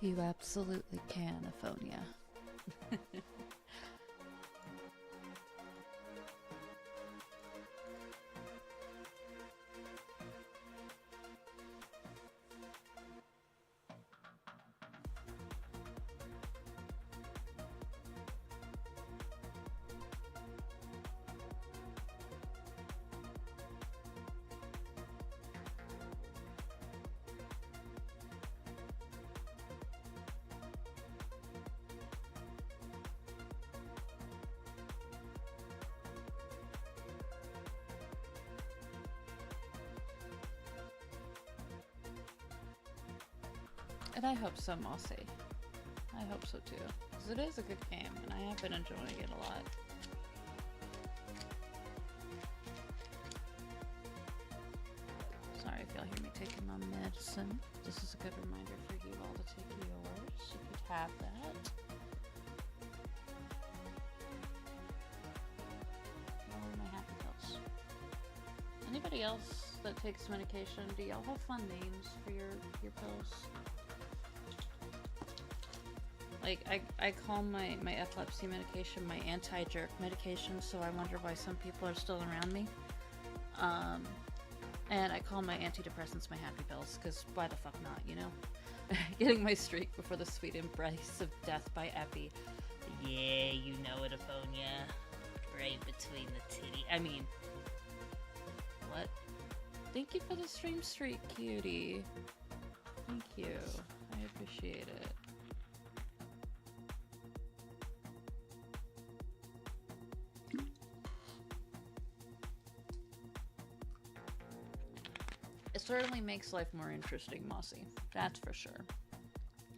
You absolutely can, Aphonia. And I hope so, Mossy. I hope so too. Because it is a good game, and I have been enjoying it a lot. Sorry if y'all hear me taking my medicine. This is a good reminder for you all to take yours. You could have that. Oh, my happy pills. Anybody else that takes medication, do y'all have fun names for your pills? Like, I call my epilepsy medication my anti-jerk medication, so I wonder why some people are still around me. And I call my antidepressants my happy pills, because why the fuck not, you know? Getting my streak before the sweet embrace of death by Epi. Yeah, you know it, Aphonia. Right between the titty. I mean, what? Thank you for the stream streak, cutie. Thank you. I appreciate it. It certainly makes life more interesting, Mossy. That's for sure.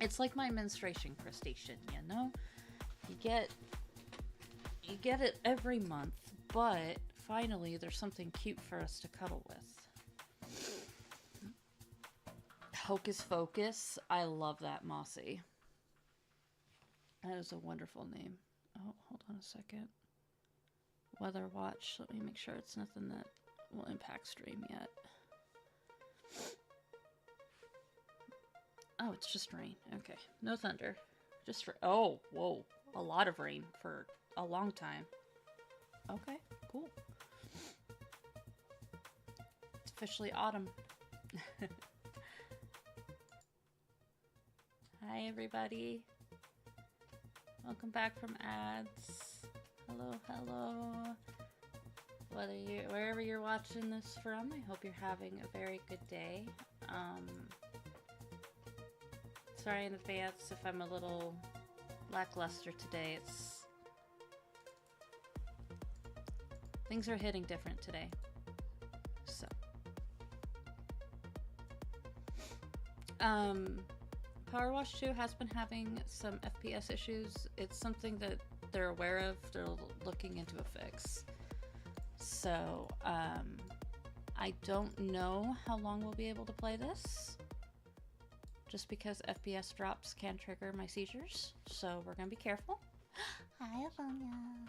It's like my menstruation crustacean, you know? You get it every month, but finally there's something cute for us to cuddle with. Hocus Focus. I love that, Mossy. That is a wonderful name. Oh, hold on a second. Weather watch. Let me make sure it's nothing that will impact stream yet. Oh, it's just rain. Okay. No thunder. Just for. Oh, whoa. A lot of rain for a long time. Okay, cool. It's officially autumn. Hi, everybody. Welcome back from ads. Hello, hello. Wherever you're watching this from, I hope you're having a very good day. Sorry in advance if I'm a little lackluster today. Things are hitting different today. So. Power Wash 2 has been having some FPS issues. It's something that they're aware of. They're looking into a fix. So, I don't know how long we'll be able to play this. Just because FPS drops can trigger my seizures. So, we're gonna be careful. Hi, Aphonia.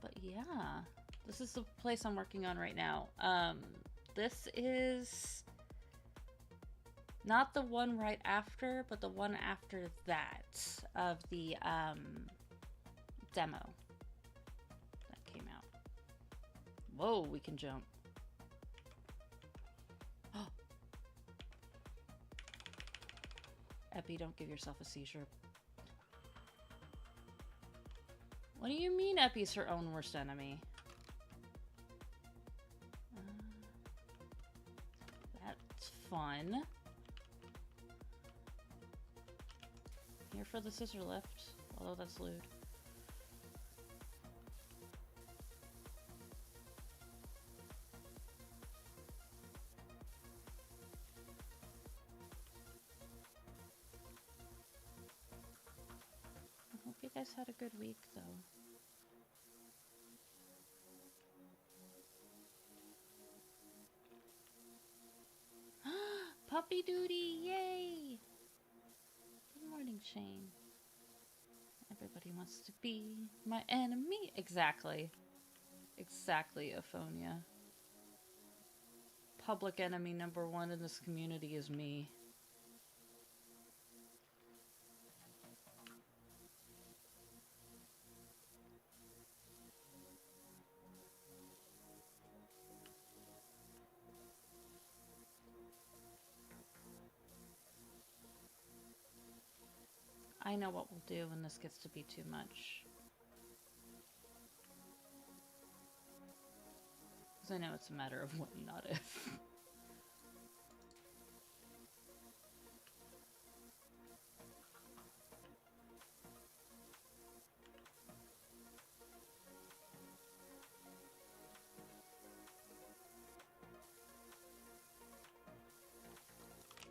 But yeah, this is the place I'm working on right now. This is not the one right after, but the one after that of the demo that came out. Whoa, we can jump. Epi, don't give yourself a seizure. What do you mean Epi's her own worst enemy? That's fun. Here for the scissor lift, although that's lewd. I hope you guys had a good week, though. Puppy duty! Yay! Good morning, Shane. Everybody wants to be my enemy. Exactly. Exactly, Aphonia. Public enemy number one in this community is me. I know what we'll do when this gets to be too much. Because I know it's a matter of when, not if.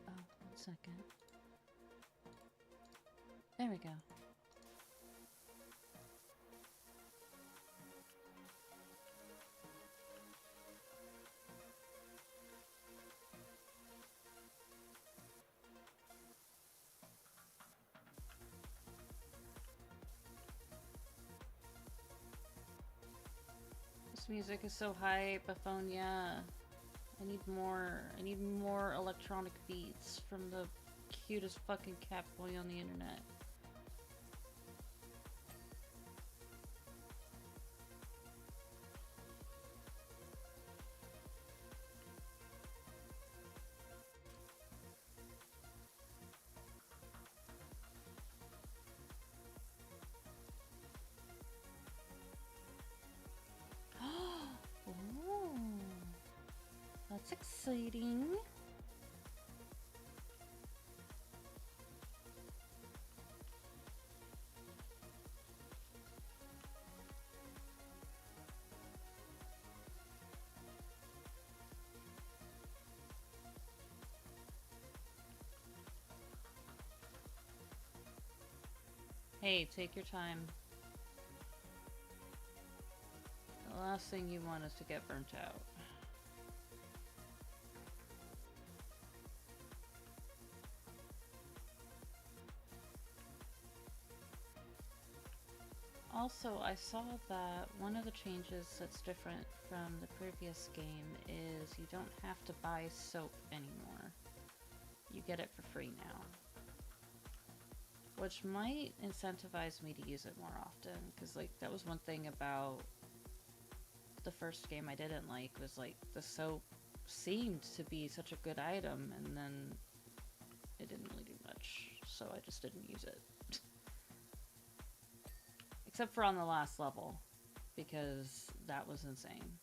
Oh, 1 second. There we go. This music is so hype, Aphonia. I need more electronic beats from the cutest fucking cat boy on the internet. Oh, that's exciting. Hey, take your time. The last thing you want is to get burnt out. Also, I saw that one of the changes that's different from the previous game is you don't have to buy soap anymore. You get it for free now. Which might incentivize me to use it more often, because like that was one thing about the first game I didn't like, was like the soap seemed to be such a good item and then it didn't really do much, so I just didn't use it. Except for on the last level, because that was insane.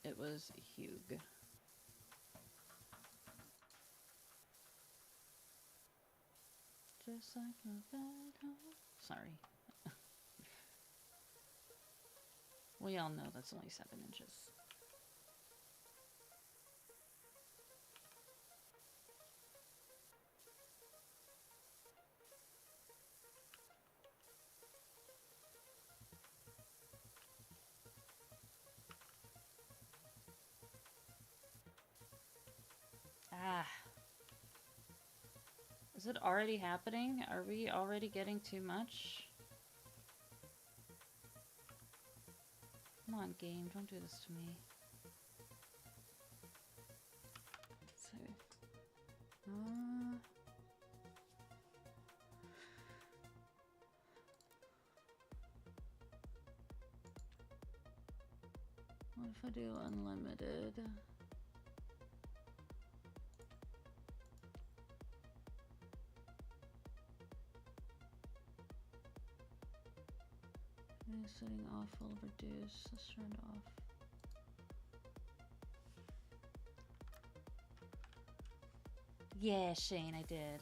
It was huge. Just like a bad home. Sorry. We all know that's only 7 inches. Ah. Is it already happening? Are we already getting too much? Come on, game, don't do this to me. So, what if I do unlimited? Setting off will reduce. Let's turn it off. Yeah, Shane, I did.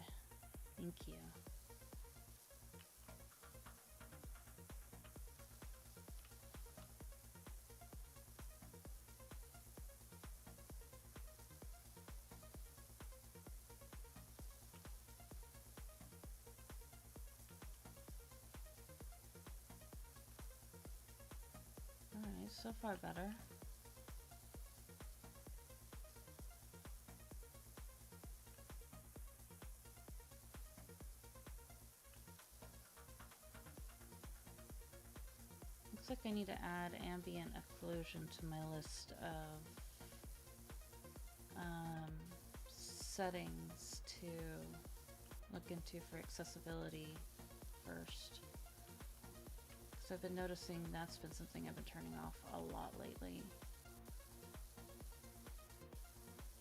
Thank you. Alright, so far better. Looks like I need to add ambient occlusion to my list of settings to look into for accessibility first. Because I've been noticing that's been something I've been turning off a lot lately.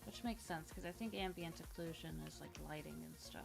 Which which makes sense because I think ambient occlusion is like lighting and stuff.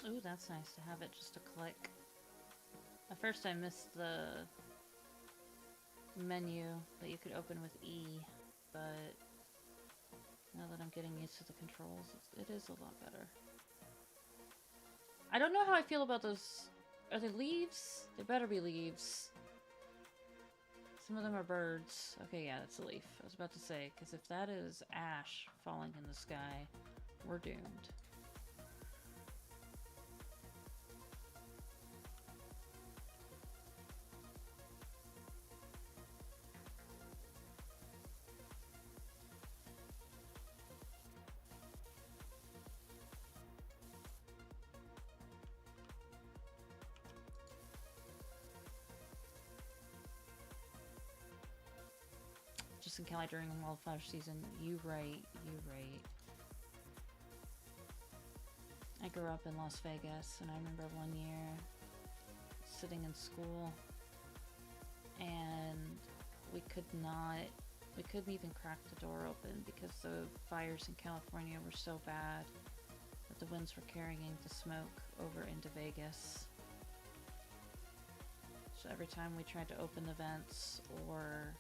Ooh, that's nice to have it just a click. At first I missed the menu that you could open with E, but now that I'm getting used to the controls, it is a lot better. I don't know how I feel about those. Are they leaves? They better be leaves. Some of them are birds. Okay, yeah, that's a leaf. I was about to say, because if that is ash falling in the sky, we're doomed. In Cali during the wildfire season. You right. I grew up in Las Vegas, and I remember one year sitting in school, and we couldn't even crack the door open because the fires in California were so bad that the winds were carrying the smoke over into Vegas. So every time we tried to open the vents or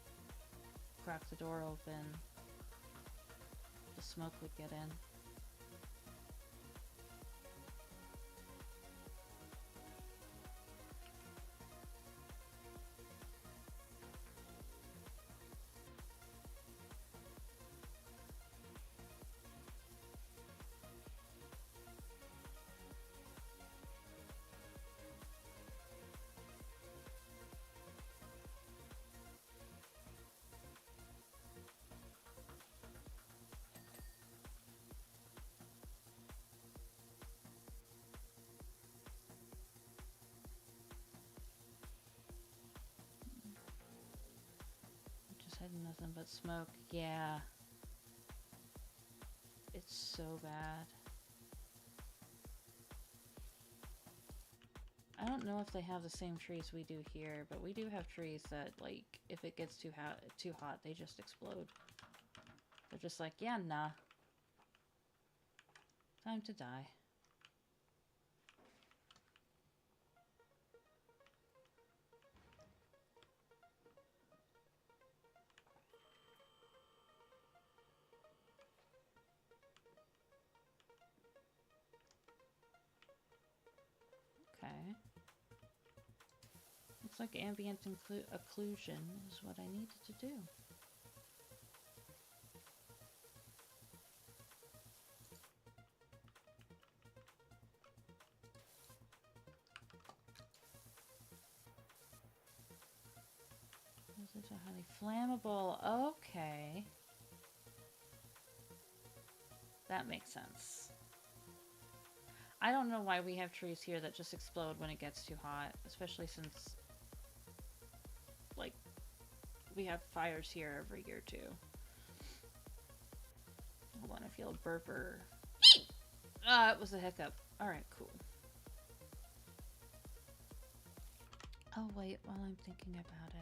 crack the door open, the smoke would get in. Nothing but smoke. Yeah. It's so bad. I don't know if they have the same trees we do here, but we do have trees that, like, if it gets too hot, they just explode. They're just like, yeah, nah. Time to die. Okay. Looks like ambient occlusion is what I needed to do. These are highly flammable. Okay. That makes sense. I don't know why we have trees here that just explode when it gets too hot, especially since, like, we have fires here every year too. Hold on, I feel a burper. It was a hiccup. Alright, cool. Oh wait, while I'm thinking about it.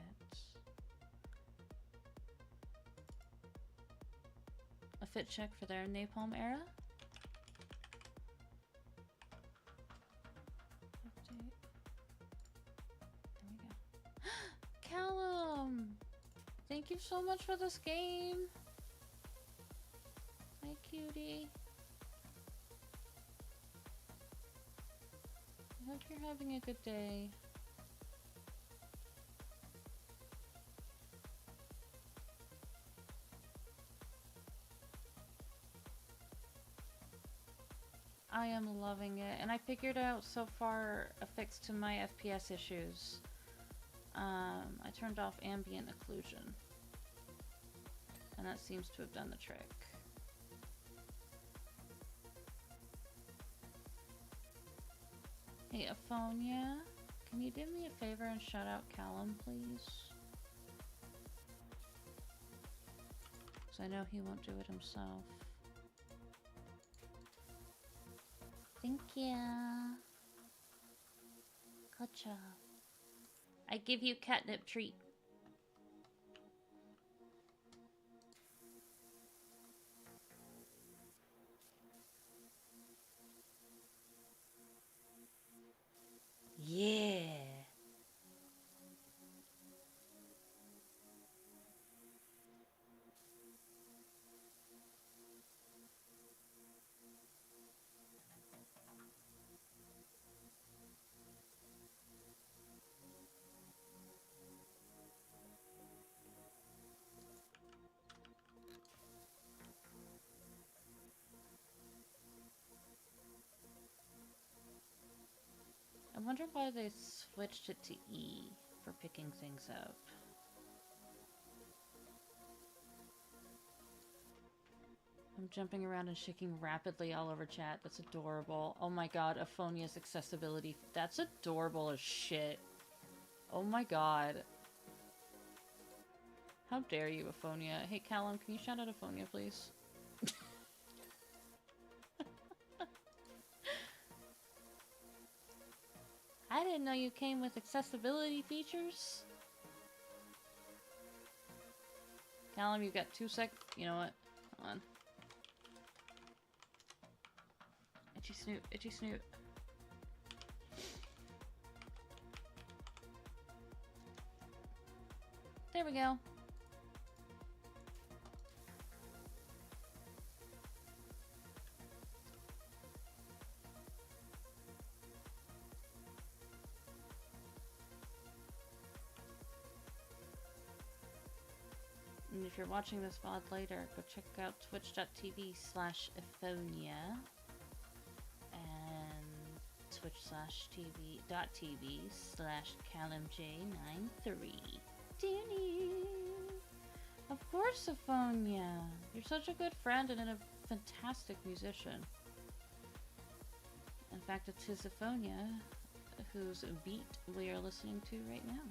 A fit check for their napalm era? Update. There we go. Callum! Thank you so much for this game. Hi, cutie. I hope you're having a good day. I am loving it, and I figured out so far a fix to my FPS issues. I turned off ambient occlusion, and that seems to have done the trick. Hey, Aphonia, can you do me a favor and shout out Callum, please? Because I know he won't do it himself. Thank you. Good job. I give you catnip treat. Yeah. I wonder why they switched it to E for picking things up. I'm jumping around and shaking rapidly all over chat. That's adorable. Oh my god, Aphonia's accessibility. That's adorable as shit. Oh my god. How dare you, Aphonia. Hey, Callum, can you shout out Aphonia, please? I didn't know you came with accessibility features. Callum, you've got 2 sec. You know what? Hold on. Itchy snoot, itchy snoot. There we go. And if you're watching this VOD later, go check out twitch.tv/Aphonia and twitch.tv/CallumJ93. Of course, Aphonia! You're such a good friend and a fantastic musician. In fact, it's his Aphonia whose beat we are listening to right now.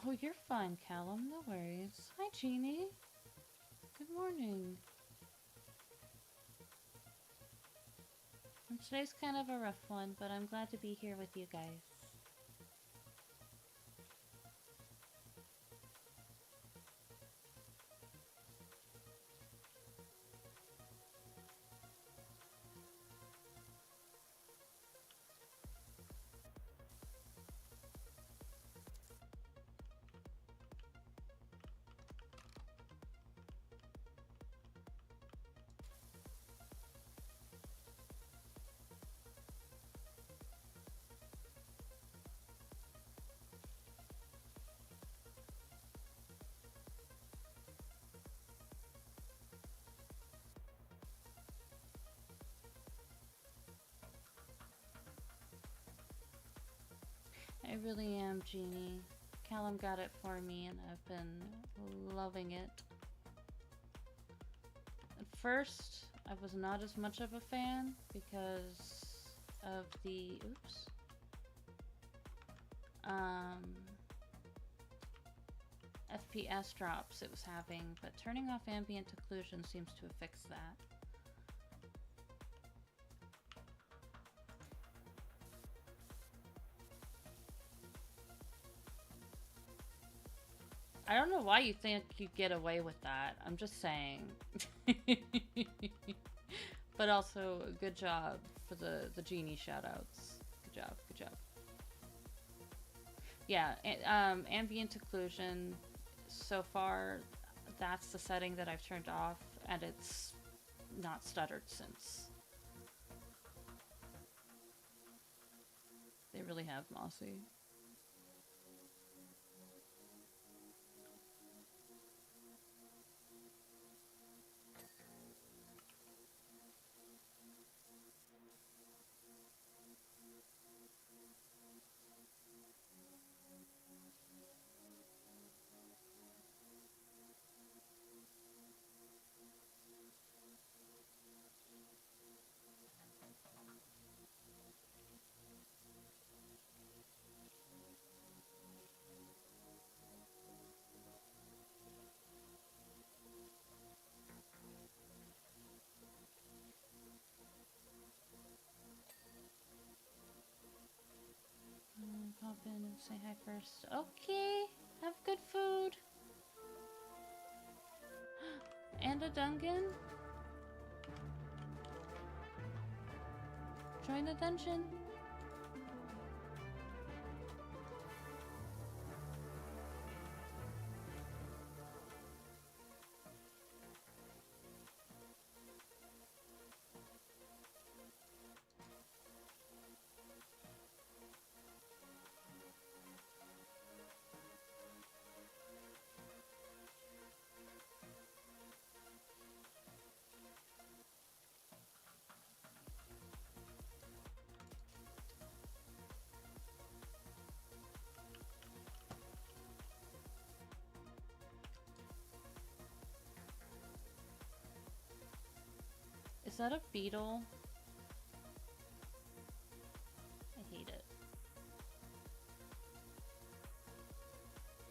Oh, you're fine, Callum. No worries. Hi, Jeannie. Good morning. And today's kind of a rough one, but I'm glad to be here with you guys. I really am, Genie. Callum got it for me and I've been loving it. At first, I was not as much of a fan because of the, FPS drops it was having, but turning off ambient occlusion seems to have fixed that. I don't know why you think you get away with that. I'm just saying. But also, good job for the Genie shoutouts. Good job, good job. Yeah, ambient occlusion, so far, that's the setting that I've turned off, and it's not stuttered since. They really have, Mossy. Pop in and say hi first. Okay, have good food. And a Duncan. Join the dungeon. Is that a beetle? I hate it.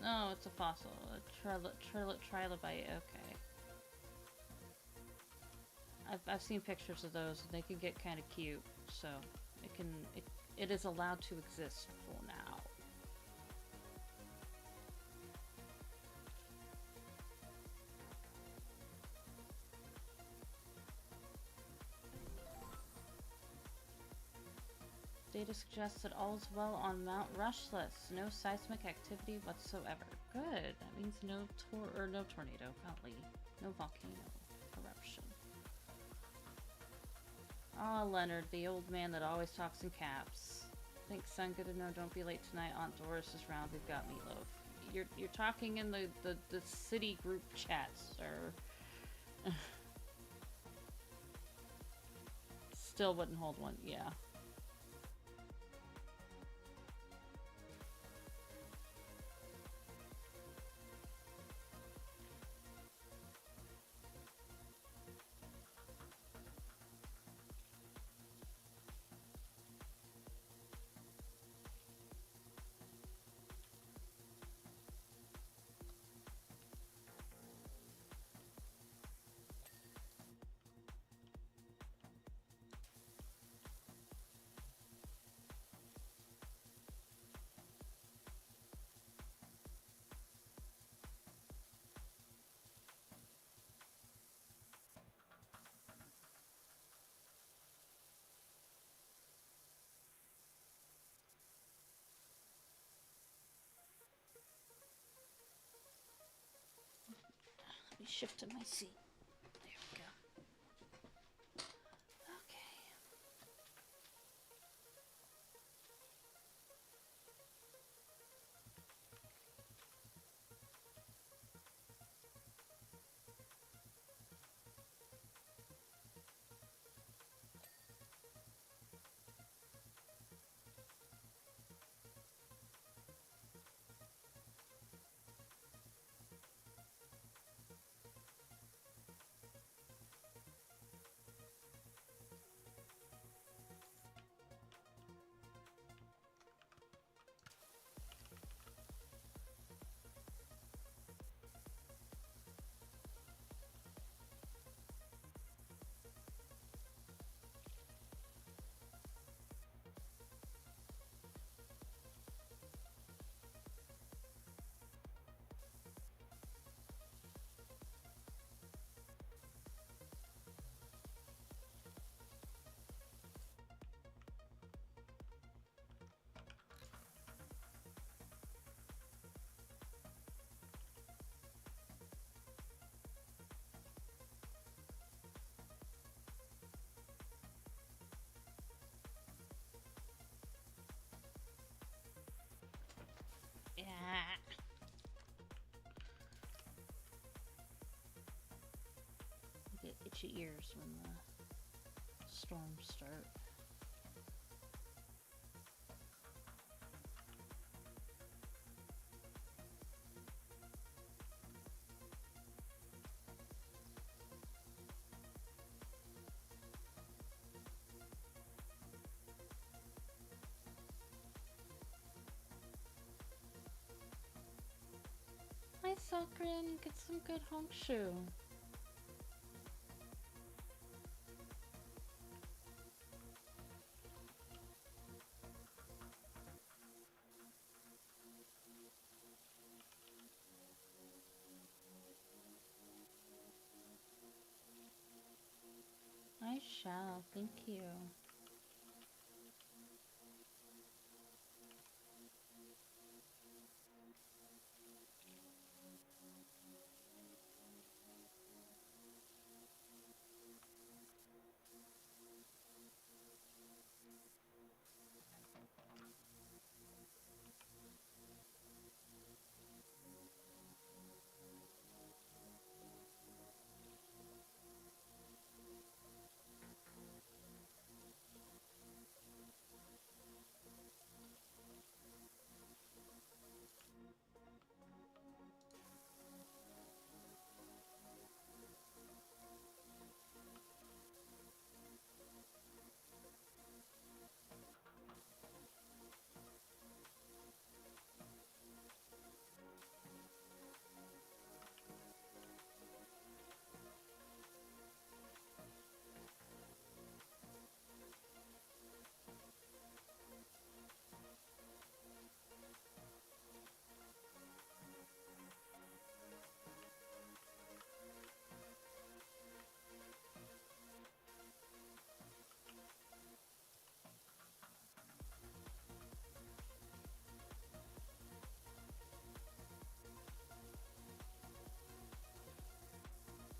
No, it's a fossil. A trilobite. Okay. I've seen pictures of those. They can get kind of cute. So it is allowed to exist for now. Data suggests that all is well on Mount Rushless. No seismic activity whatsoever. Good. That means no tornado. Golly. No volcano eruption. Ah, Leonard, the old man that always talks in caps. Thanks, son. Good to know. Don't be late tonight. Aunt Doris is round. We've got meatloaf. You're talking in the city group chat, sir. Still wouldn't hold one. Yeah. Let me shift to my seat. There we go. Okay. Yeah. You get itchy ears when the storms start. Hi, Sakrin. Get some good honkshu. I shall. Thank you.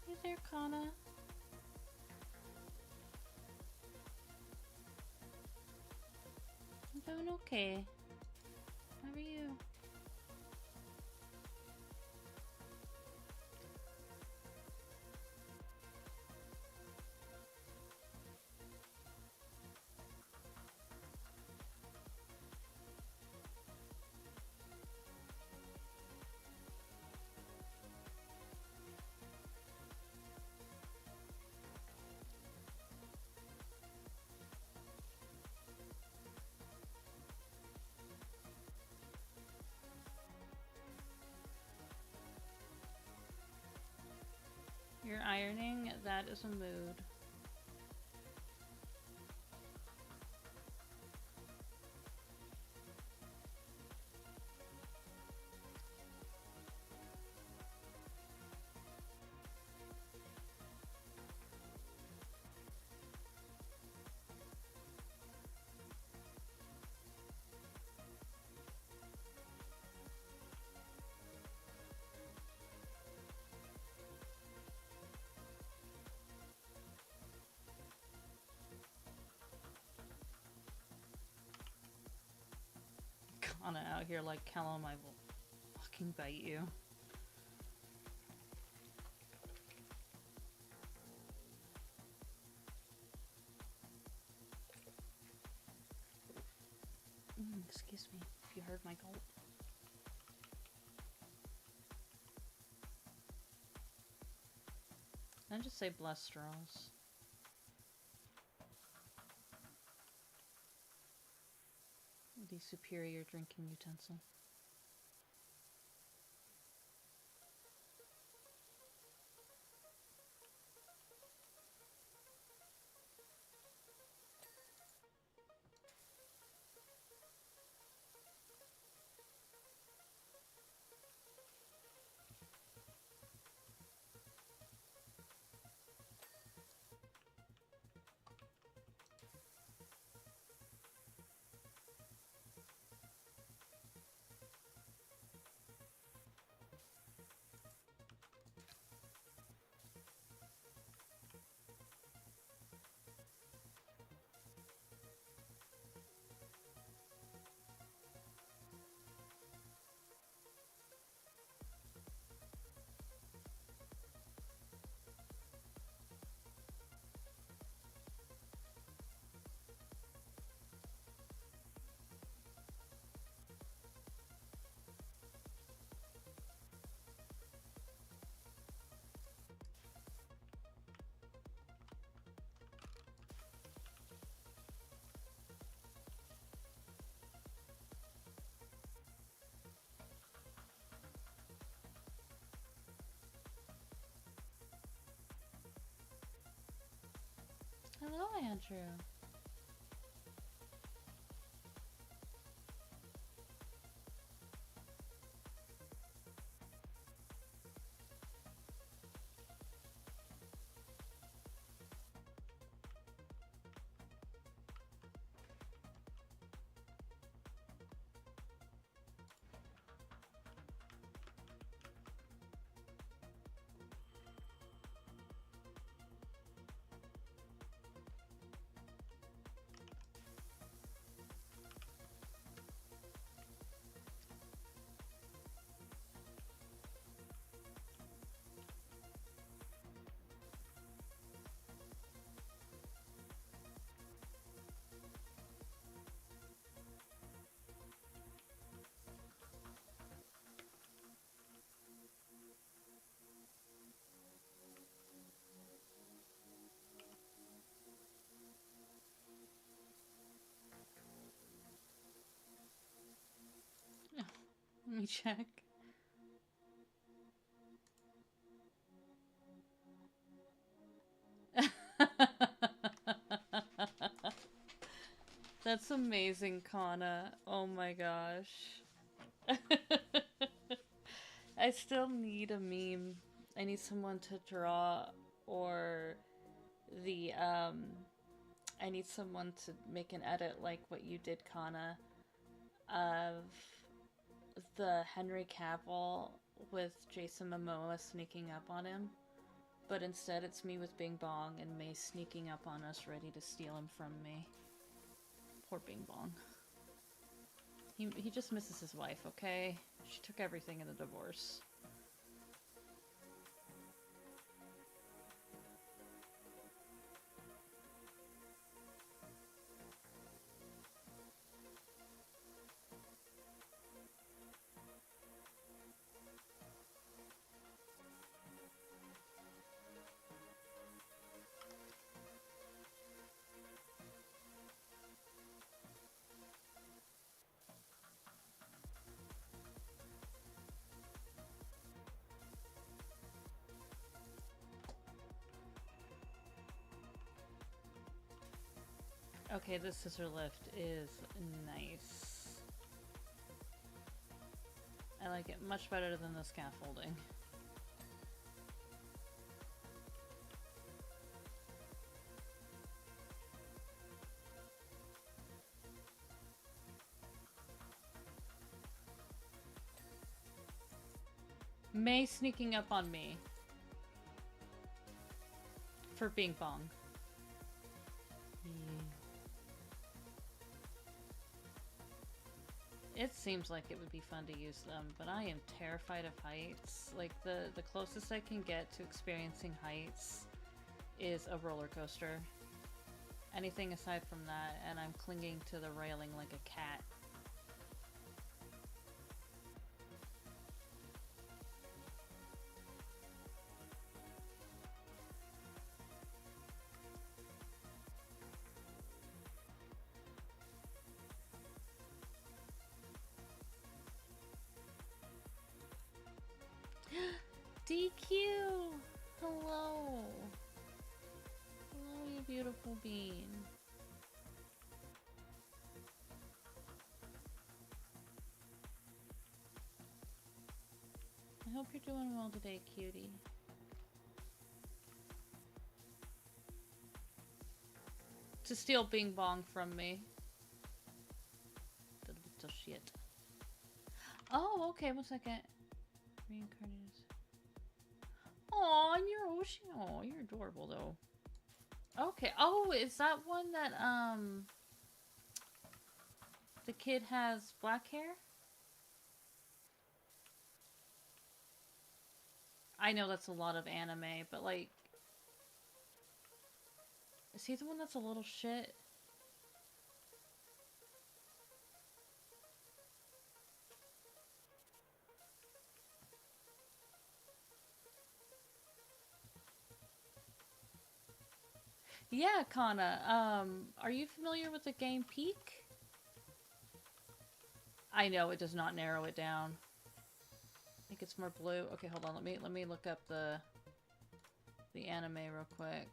Hey there, Kana. I'm doing okay. How are you? You're ironing? That is a mood. Kana out here like Callum, I will fucking bite you. Excuse me if you heard my gulp. I just say bless straws. The superior drinking utensil. Hello, Andrew. Let me check. That's amazing, Kana. Oh my gosh. I still need a meme. I need someone to draw, or I need someone to make an edit like what you did, Kana, of the Henry Cavill with Jason Momoa sneaking up on him. But instead it's me with Bing Bong and May sneaking up on us ready to steal him from me. Poor Bing Bong. He just misses his wife, okay? She took everything in the divorce. Okay, this scissor lift is nice. I like it much better than the scaffolding. May sneaking up on me for Bing Bong. It seems like it would be fun to use them, but I am terrified of heights. Like, the closest I can get to experiencing heights is a roller coaster. Anything aside from that, and I'm clinging to the railing like a cat. DQ! Hello! Hello, you beautiful bean. I hope you're doing well today, cutie. To steal Bing Bong from me. The little shit. Oh, okay, 1 second. Reincarnated. Aw, you're Ocean. Oh, you're adorable though. Okay. Oh, is that one that the kid has black hair? I know that's a lot of anime, but like, is he the one that's a little shit? Yeah, Kana. Are you familiar with the game Peak? I know it does not narrow it down. I think it's more blue. Okay, hold on. Let me look up the anime real quick.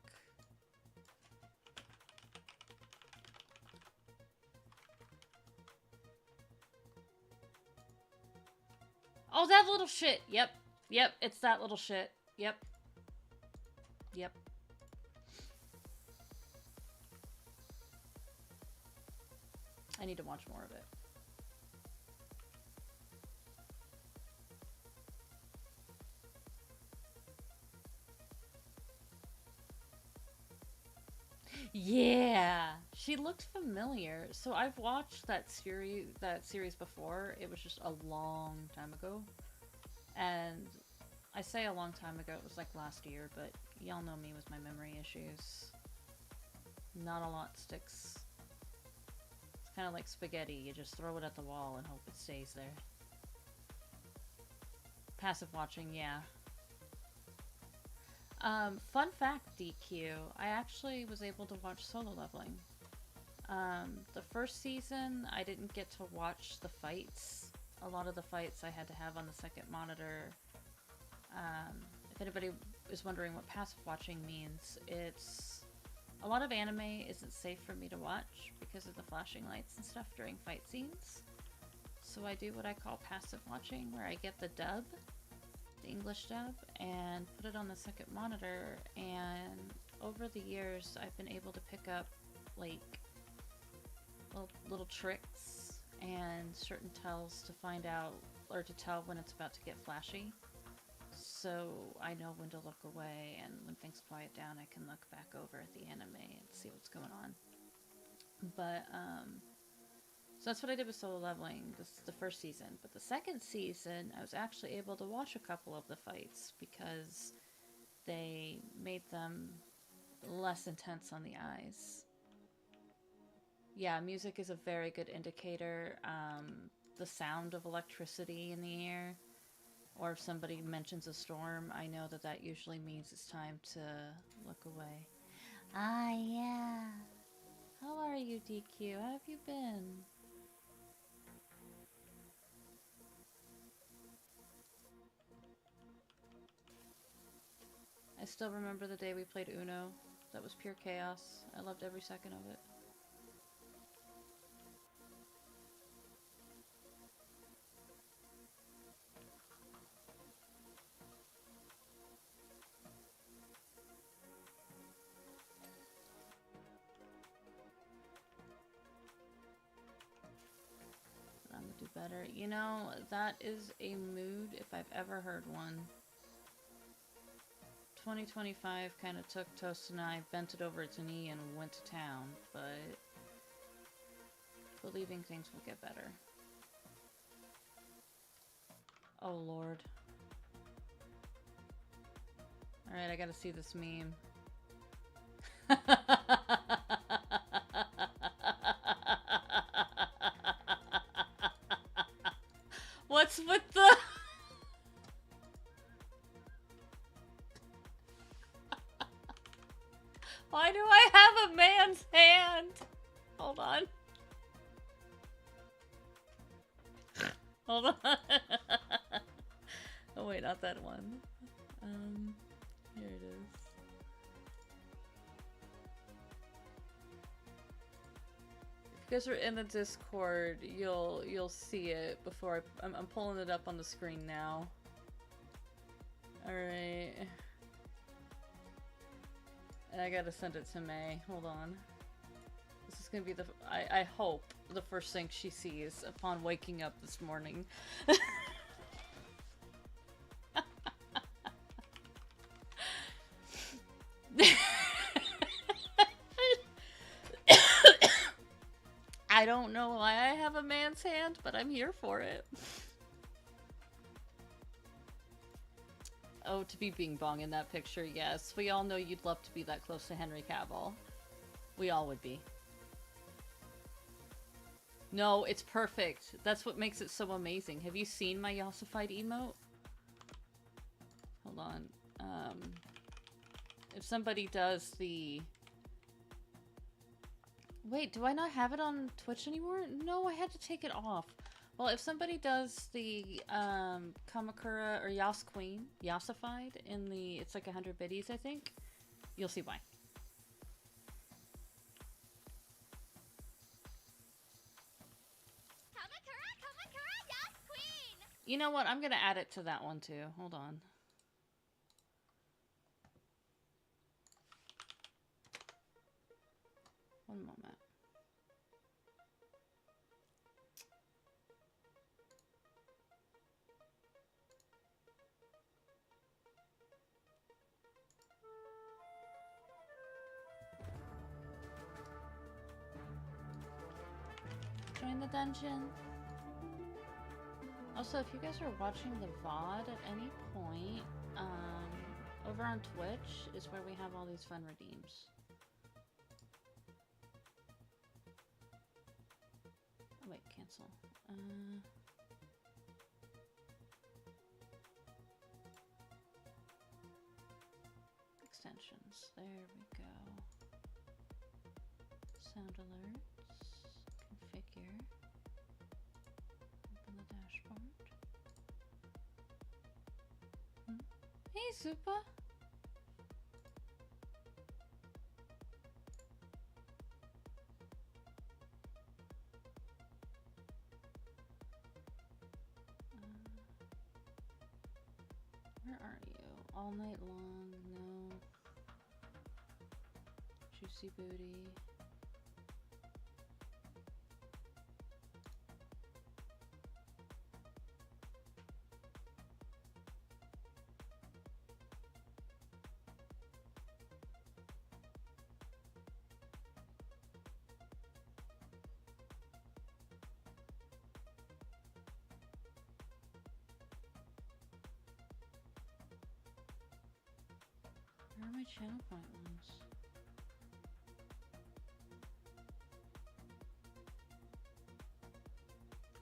Oh, that little shit. Yep. Yep, it's that little shit. Yep. Yep. I need to watch more of it. Yeah, she looked familiar. So I've watched that series before. It was just a long time ago. And I say a long time ago, it was like last year, but y'all know me with my memory issues. Not a lot sticks. It's kind of like spaghetti. You just throw it at the wall and hope it stays there. Passive watching, yeah. Fun fact, DQ. I actually was able to watch Solo Leveling. The first season, I didn't get to watch the fights. A lot of the fights I had to have on the second monitor. If anybody is wondering what passive watching means, it's a lot of anime isn't safe for me to watch because of the flashing lights and stuff during fight scenes. So I do what I call passive watching, where I get the dub, the English dub, and put it on the second monitor. And over the years, I've been able to pick up like little tricks and certain tells to find out or to tell when it's about to get flashy. So I know when to look away, and when things quiet down, I can look back over at the anime and see what's going on. But so that's what I did with Solo Leveling. This is the first season, but the second season, I was actually able to watch a couple of the fights because they made them less intense on the eyes. Yeah, music is a very good indicator. The sound of electricity in the air, or if somebody mentions a storm, I know that that usually means it's time to look away. Ah, yeah. How are you, DQ? How have you been? I still remember the day we played Uno. That was pure chaos. I loved every second of it. I'm gonna do better. You know, that is a mood if I've ever heard one. 2025 kind of took Toast and I, bent it over its knee, and went to town, but believing things will get better. Oh lord. Alright, I gotta see this meme. What's with the... Why do I have a man's hand? Hold on. Hold on. Oh wait, not that one. Here it is. If you guys are in the Discord, you'll see it before I'm pulling it up on the screen now. Alright. And I gotta send it to May. Hold on. This is gonna be the... I hope the first thing she sees upon waking up this morning. I don't know why I have a man's hand, but I'm here for it. Oh, to be Bing Bong in that picture, yes. We all know you'd love to be that close to Henry Cavill. We all would be. No, it's perfect. That's what makes it so amazing. Have you seen my Yossified emote? Hold on. If somebody does the... Wait, do I not have it on Twitch anymore? No, I had to take it off. Well, if somebody does the Kamakura or Yas Queen, Yossified in the... It's like 100 biddies, I think. You'll see why. Kamakura, Kamakura, Yas Queen! You know what? I'm gonna add it to that one too. Hold on. One moment. Join the dungeon. Also, if you guys are watching the VOD at any point, over on Twitch is where we have all these fun redeems. Oh, wait, cancel. Extensions. There we go. Sound alerts. Configure. Open the dashboard. Hey, Supa. Where are you? All night long? No. Juicy booty. Where are my channel point ones?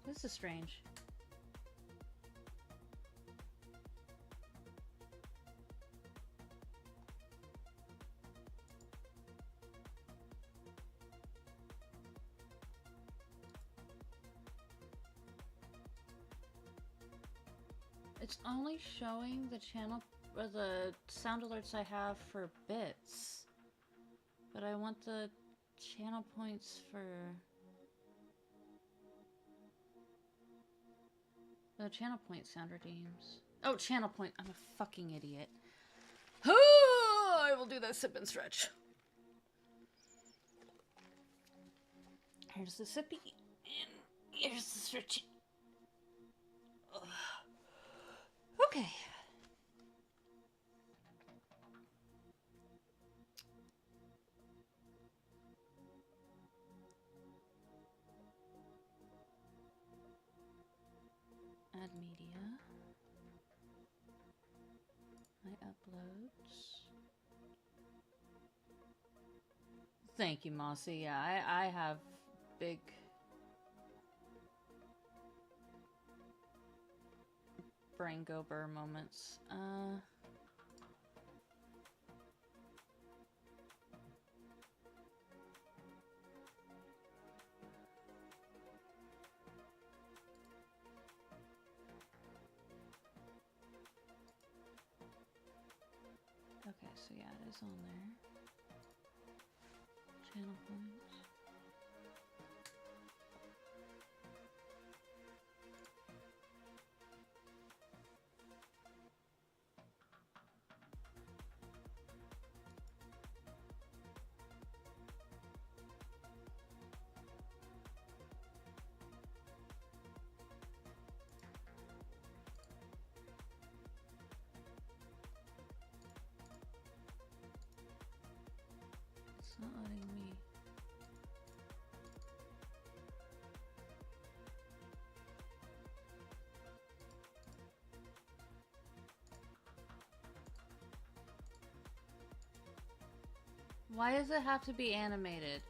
This is strange. It's only showing the channel or the sound alerts I have for bits. But I want the channel points for the channel point sound redeems. Oh, channel point. I'm a fucking idiot. I will do that sip and stretch. Here's the sippy, and here's the stretchy. Ugh. Okay. Add media. My uploads. Thank you, Mossy. Yeah, I have big brain go burr moments. Okay, so yeah, it is on there. Channel points. It's not letting me. Why does it have to be animated?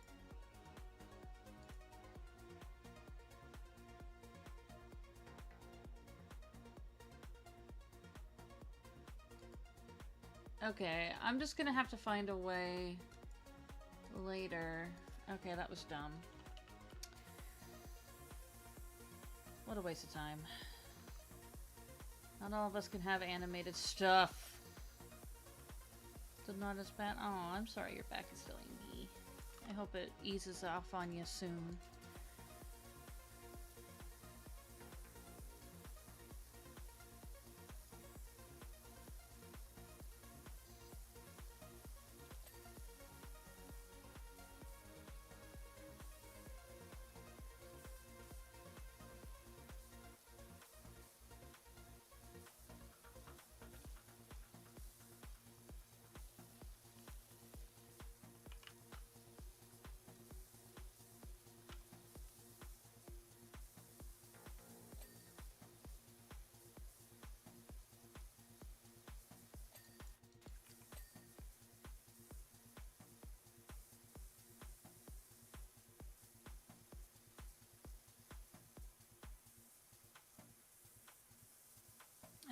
Okay, I'm just gonna have to find a way later. Okay, that was dumb. What a waste of time. Not all of us can have animated stuff. Still not as bad. Oh, I'm sorry your back is killing me. I hope it eases off on you soon.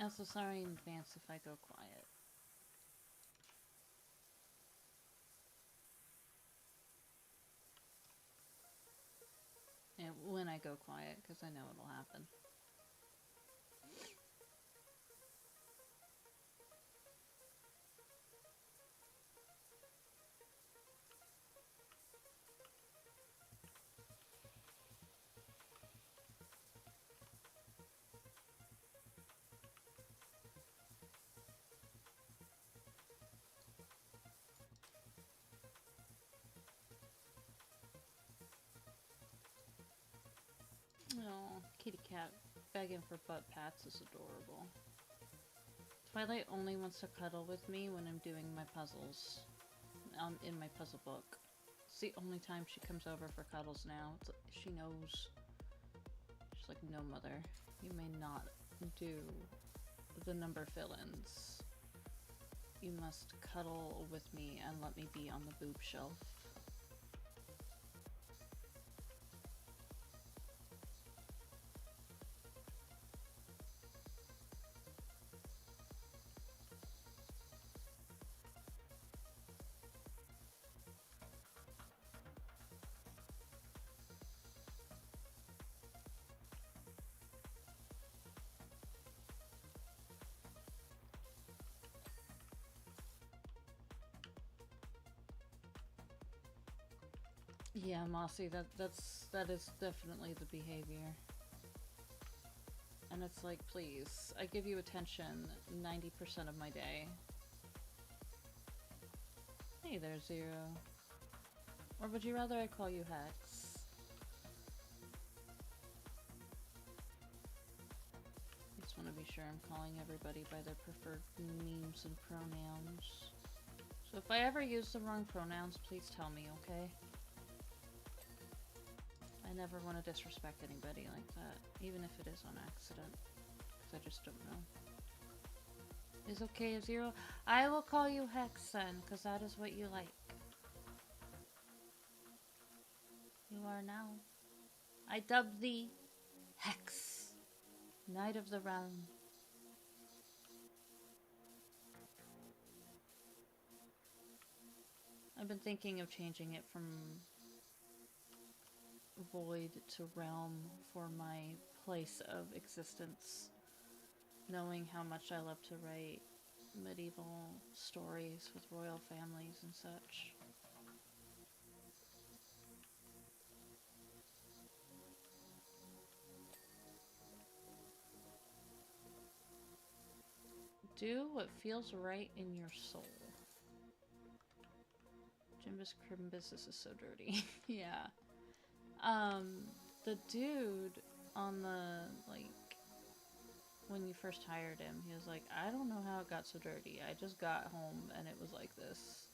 Also, sorry in advance if I go quiet. And when I go quiet, because I know it'll happen. Oh, kitty cat begging for butt pats is adorable. Twilight only wants to cuddle with me when I'm doing my puzzles in my puzzle book. It's the only time she comes over for cuddles now. She knows. She's like, no, mother, you may not do the number fill-ins. You must cuddle with me and let me be on the boob shelf. Yeah, Mossy, that is definitely the behavior. And it's like, please, I give you attention 90% of my day. Hey there, Zero. Or would you rather I call you Hex? I just want to be sure I'm calling everybody by their preferred names and pronouns. So if I ever use the wrong pronouns, please tell me, okay? I never want to disrespect anybody like that, even if it is on accident, because I just don't know. Is okay, Zero? I will call you Hex then, because that is what you like. You are now. I dub thee Hex, Knight of the Realm. I've been thinking of changing it from Void to Realm for my place of existence, knowing how much I love to write medieval stories with royal families and such. Do what feels right in your soul. Jimbus Crimbus, this is so dirty. Yeah. The dude on the, like, when you first hired him, he was like, I don't know how it got so dirty. I just got home and it was like this.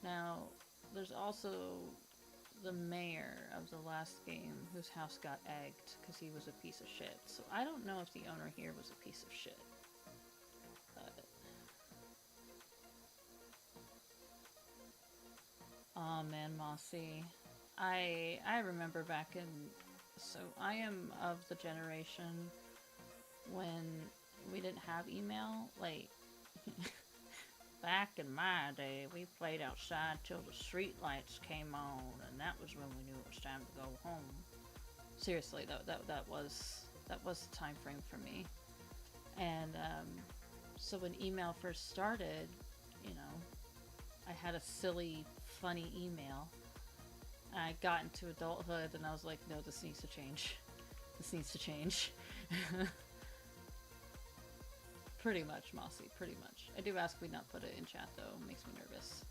Now, there's also the mayor of the last game whose house got egged because he was a piece of shit. So I don't know if the owner here was a piece of shit. But... oh man, Mossy. I remember back in... so I am of the generation when we didn't have email. Like, back in my day, we played outside till the street lights came on, and that was when we knew it was time to go home. Seriously, that was the time frame for me. And so when email first started, you know, I had a silly, funny email. I got into adulthood, and I was like, no, this needs to change. This needs to change. Pretty much, Mossy, pretty much. I do ask we not put it in chat, though. It makes me nervous.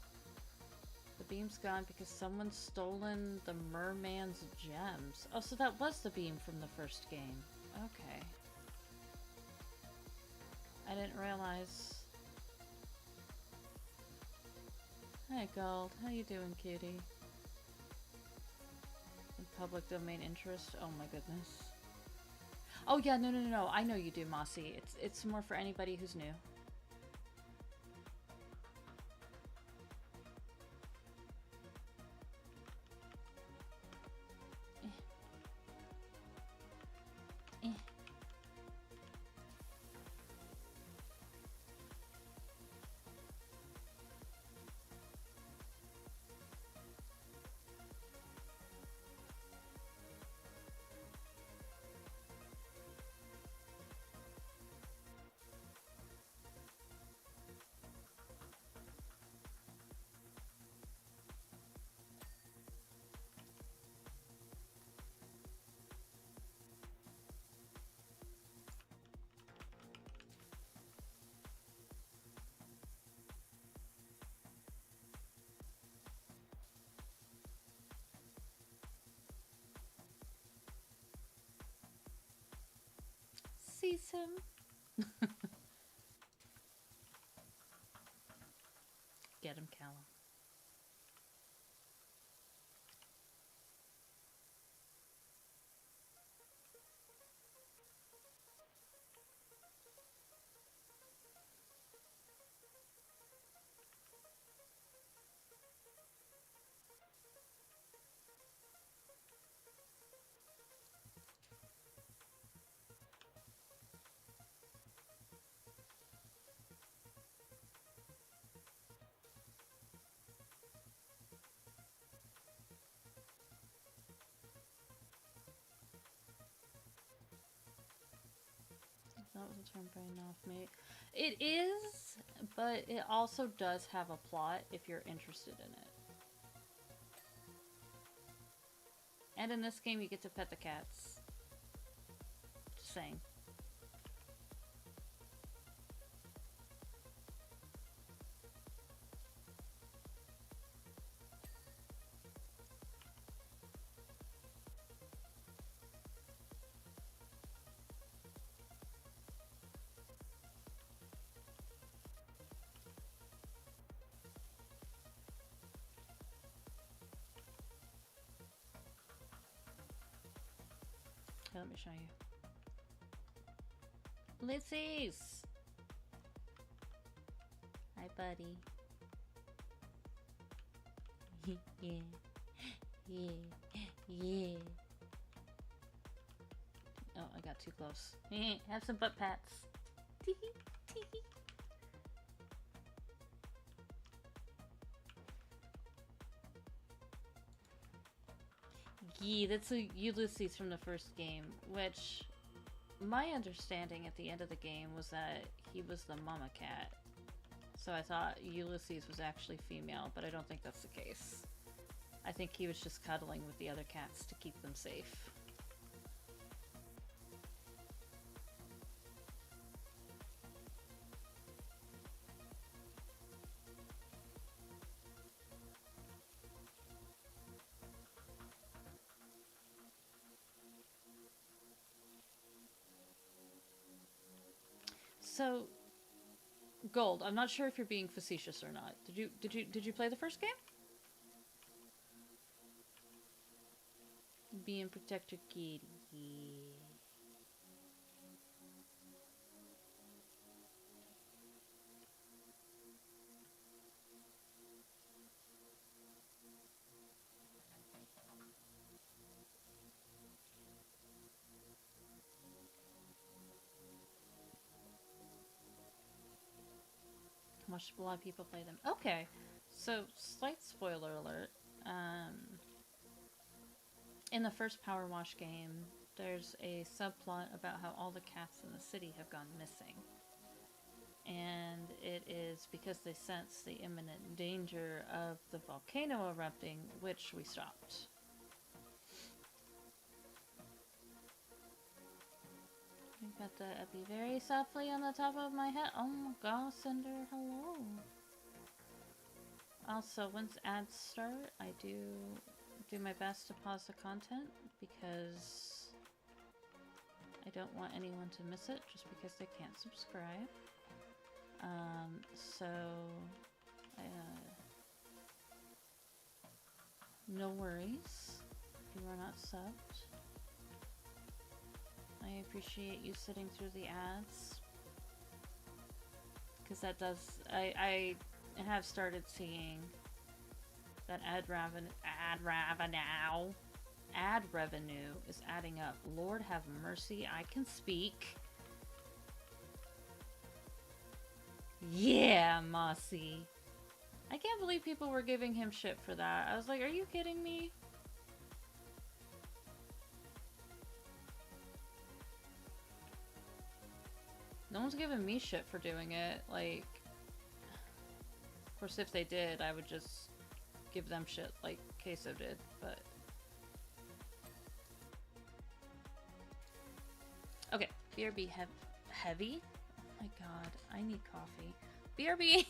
The beam's gone because someone's stolen the merman's gems. Oh, so that was the beam from the first game. Okay. I didn't realize. Hey, Gold. How you doing, cutie? In public domain interest? Oh my goodness. Oh yeah, no. I know you do, Mossy. It's more for anybody who's new. sees him. Get him, Callum. That was a turn brain off me. It is, but it also does have a plot if you're interested in it. And in this game, you get to pet the cats. Just saying. Here, let me show you. Ulysses! Hi, buddy. Yeah. Yeah. Yeah. Oh, I got too close. Have some butt pats. Yeah, that's a Ulysses from the first game, which my understanding at the end of the game was that he was the mama cat. So I thought Ulysses was actually female, but I don't think that's the case. I think he was just cuddling with the other cats to keep them safe. So, Gold, I'm not sure if you're being facetious or not. Did you play the first game? Being Protector Kitty. Watched a lot of people play them. Okay, so slight spoiler alert. In the first Power Wash game, there's a subplot about how all the cats in the city have gone missing. And it is because they sense the imminent danger of the volcano erupting, which we stopped. I got the epi very softly on the top of my head. Oh my gosh, Cinder, hello. Also, once ads start, I do my best to pause the content because I don't want anyone to miss it just because they can't subscribe. So, no worries if you are not subbed. I appreciate you sitting through the ads because that does, I have started seeing that ad revenue is adding up. Lord have mercy, I can speak. Yeah, Mossy. I can't believe people were giving him shit for that. I was like, are you kidding me? No one's giving me shit for doing it. Like, of course, if they did, I would just give them shit like Queso did, but... Okay, BRB heavy? Oh my god, I need coffee. BRB!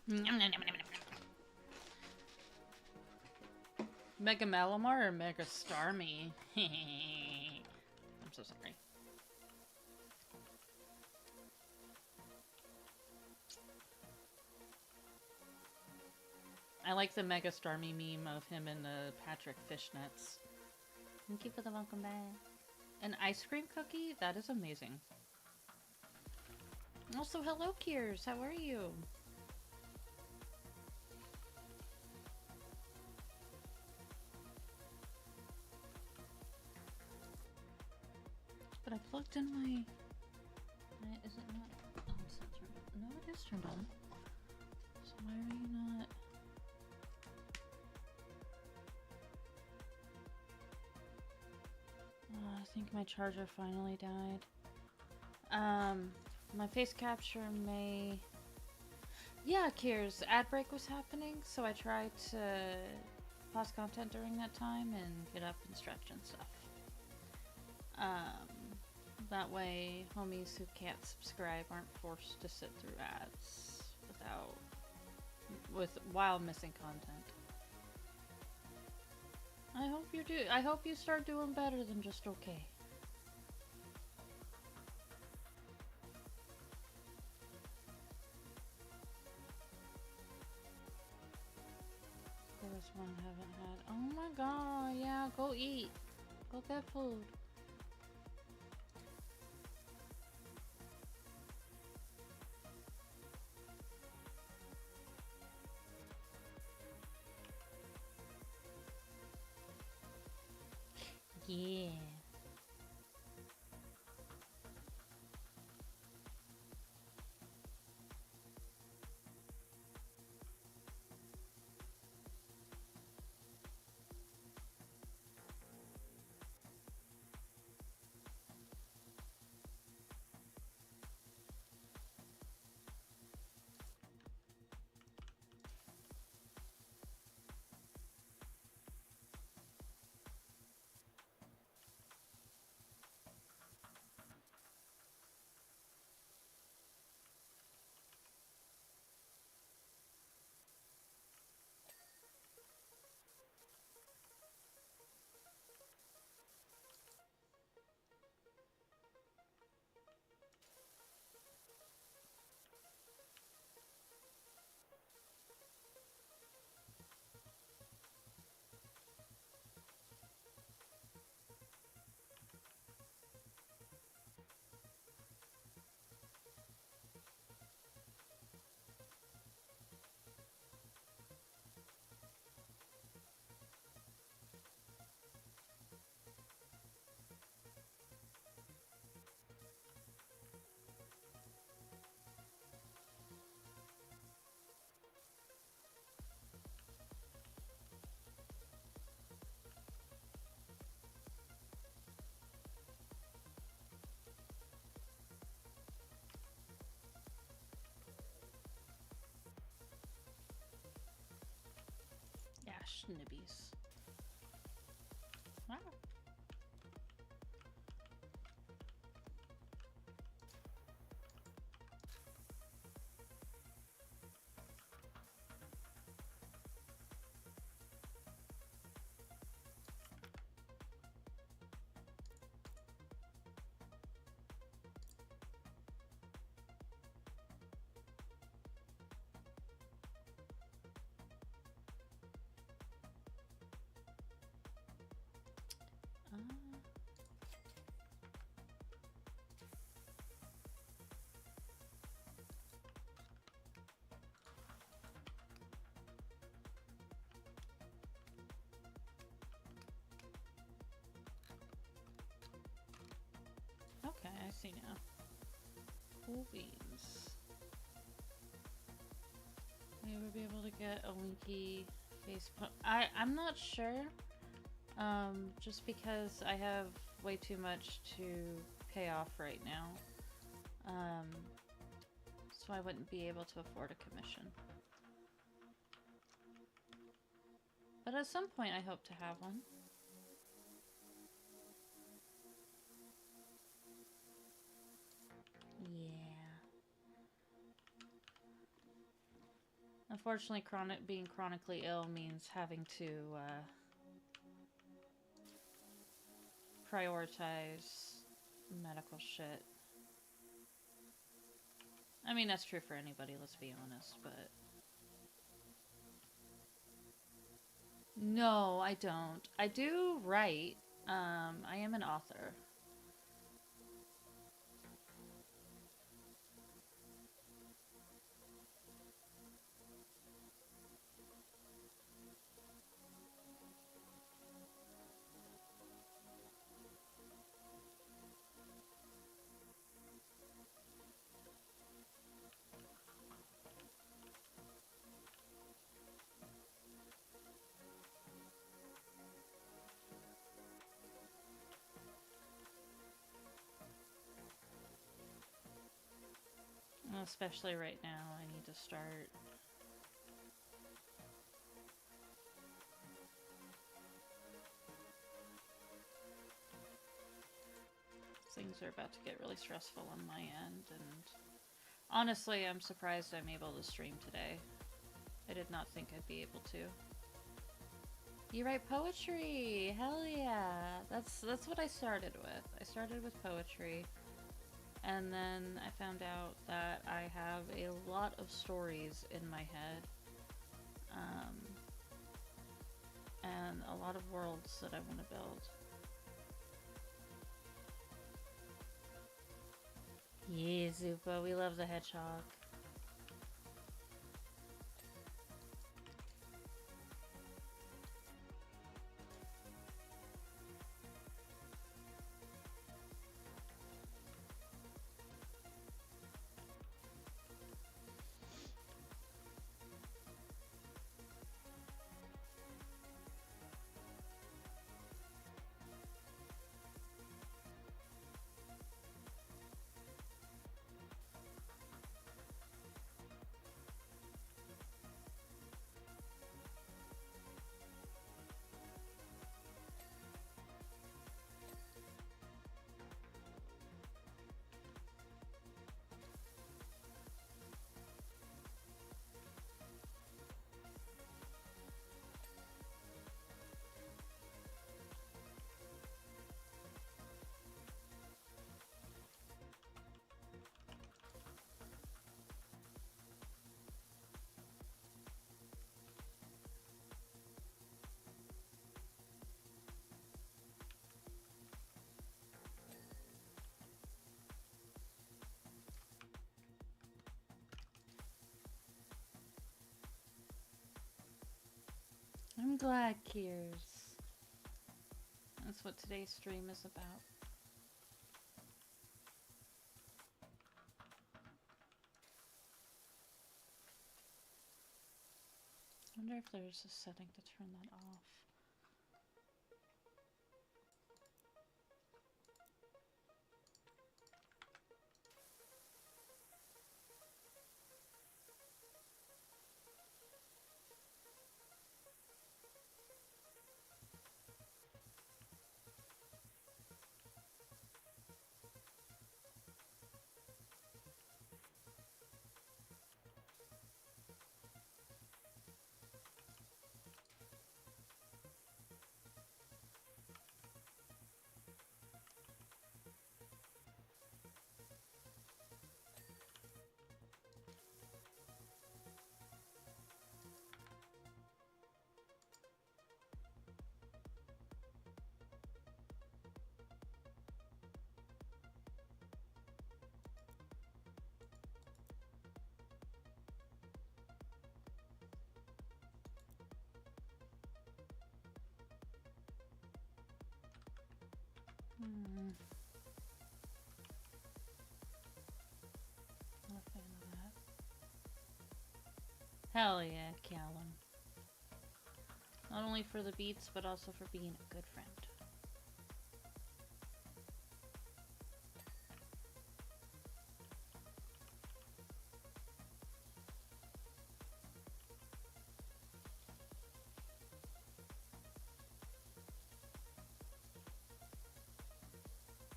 Mega Malamar or Mega Starmie? I'm so sorry. I like the Mega Starmie meme of him and the Patrick fishnets. Thank you for the welcome back. An ice cream cookie? That is amazing. Also, hello, Kiers. How are you? But I plugged in my... Is it not? Oh, it's not turned on. No, it is turned on. So why are you not... Oh, I think my charger finally died. My face capture may... Yeah, Kiers, ad break was happening, so I tried to pause content during that time and get up and stretch and stuff. That way, homies who can't subscribe aren't forced to sit through ads while missing content. I hope you start doing better than just okay. This one I haven't had. Oh my god, yeah, go eat. Go get food. Yeah. Yeah, schnibbies. Wow. Okay, I see now. Cool beans. Maybe we'll be able to get a Winky face pump. I'm not sure. Just because I have way too much to pay off right now. So I wouldn't be able to afford a commission. But at some point I hope to have one. Yeah. Unfortunately, being chronically ill means having to prioritize medical shit. I mean, that's true for anybody, let's be honest, but... No, I don't. I do write. I am an author. Especially right now, I need to start. Things are about to get really stressful on my end, and honestly, I'm surprised I'm able to stream today. I did not think I'd be able to. You write poetry! Hell yeah! That's what I started with. I started with poetry, and then I found out that I have a lot of stories in my head, and a lot of worlds that I want to build. Yeah, Zupa, we love the hedgehog. I'm glad, Kiers. That's what today's stream is about. I wonder if there's a setting to turn that off. Not a fan of that. Hell yeah, Callum. Not only for the beats, but also for being a good friend.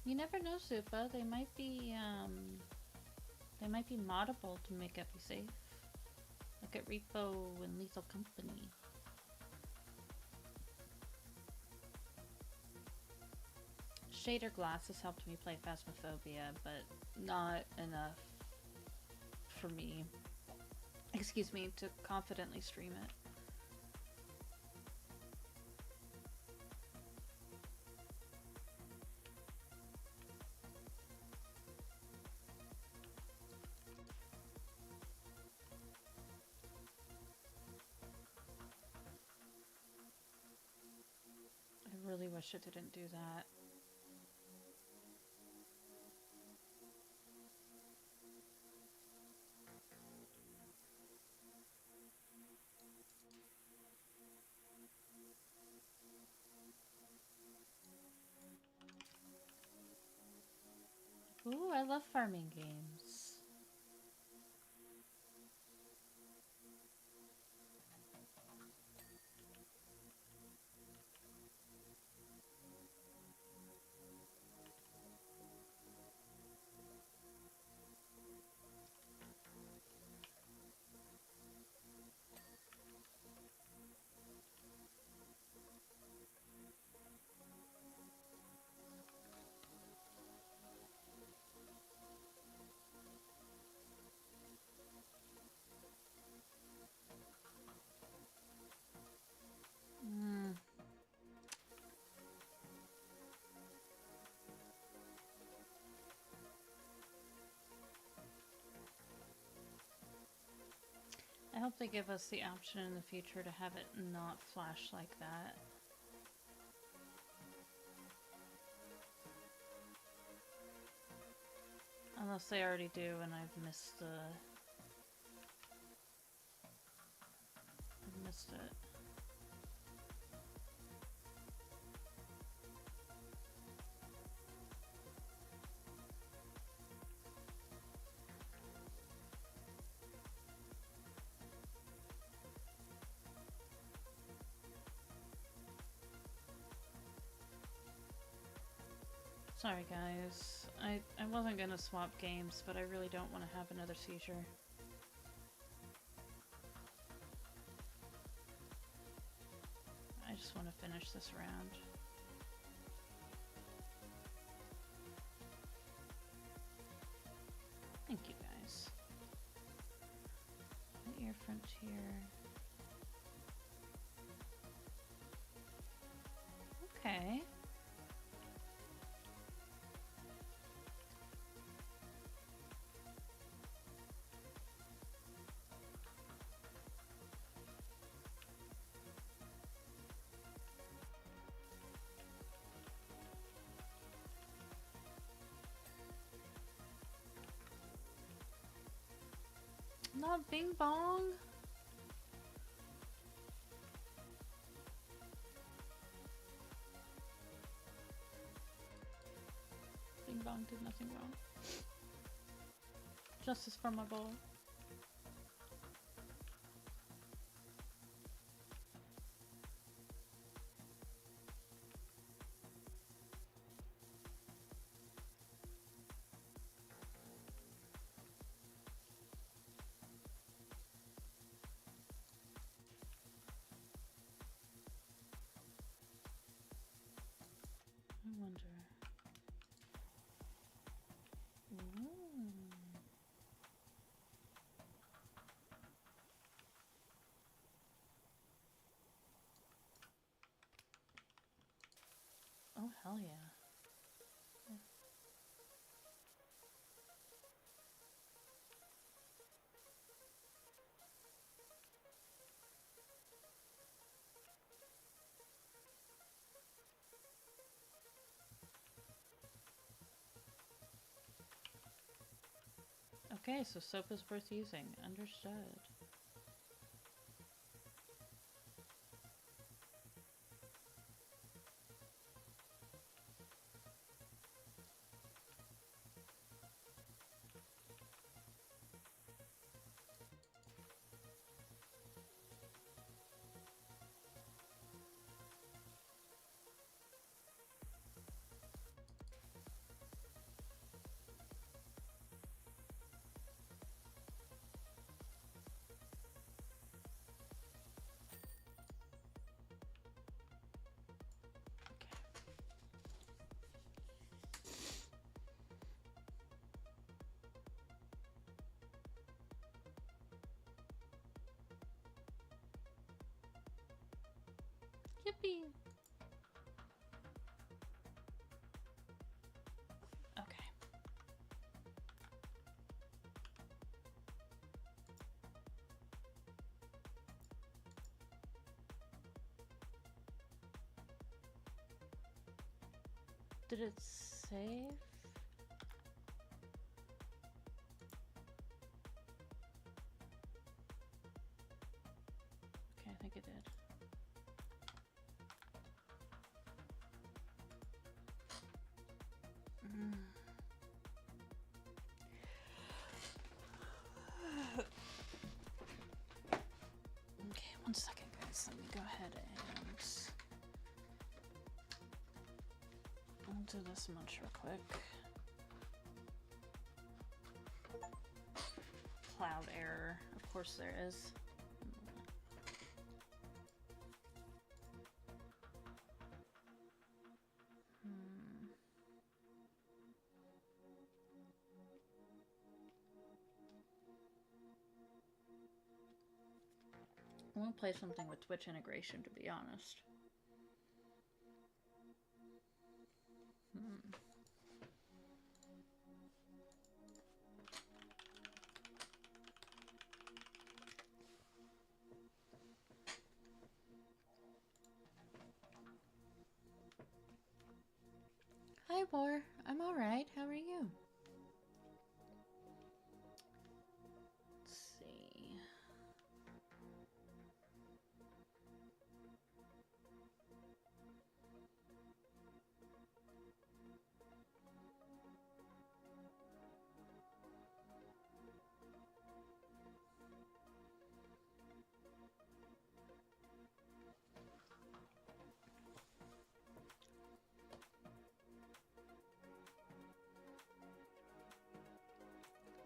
You never know, Zupa. They might be moddable to make Epi safe. Look at Repo and Lethal Company. Shader glasses helped me play Phasmophobia, but not enough for me, excuse me, to confidently stream it. I really wish it didn't do that. Ooh, I love farming games. I hope they give us the option in the future to have it not flash like that. Unless they already do and I've missed it. Sorry guys, I wasn't gonna swap games, but I really don't want to have another seizure. I just want to finish this round. Thank you guys. Air Frontier. Okay. Not Bing Bong. Bing Bong did nothing wrong. Justice for my boy. I wonder. Ooh. Oh, hell yeah. Okay, so soap is worth using. Understood. Yippee! Okay. Did it save? Okay, I think it did. Okay, 1 second, guys. Let me go ahead and I'll do this much real quick. Cloud error. Of course there is. I want to play something with Twitch integration, to be honest. Hi, War. I'm alright. How are you? Let's see.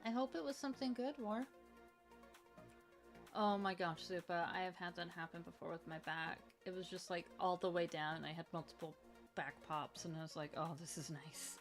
I hope it was something good, War. Oh my gosh, Zupa, I have had that happen before with my back. It was just like all the way down. I had multiple back pops and I was like, oh, this is nice.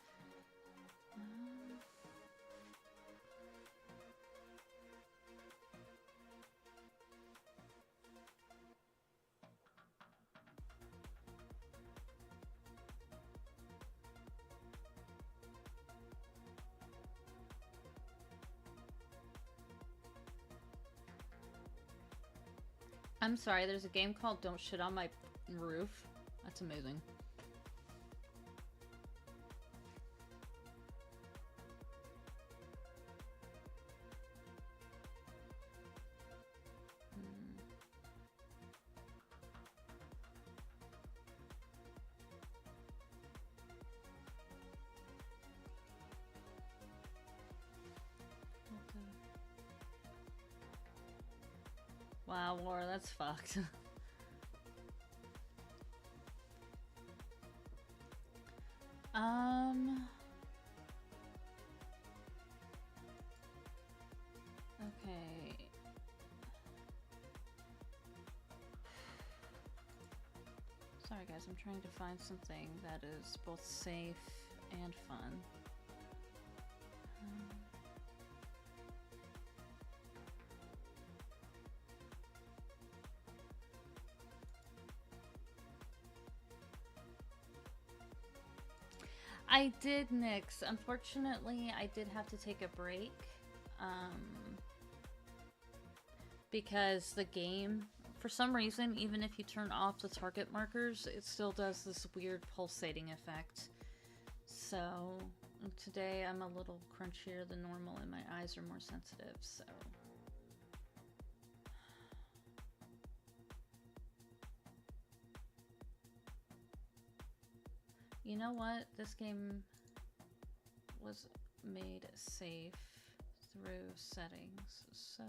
I'm sorry, there's a game called Don't Shit on My Roof. That's amazing. Wow, War, that's fucked. Okay. Sorry guys, I'm trying to find something that is both safe and fun. I did, Nix. Unfortunately, I did have to take a break. Because the game, for some reason, even if you turn off the target markers, it still does this weird pulsating effect. So, today I'm a little crunchier than normal and my eyes are more sensitive, so... You know what? This game was made safe through settings, so...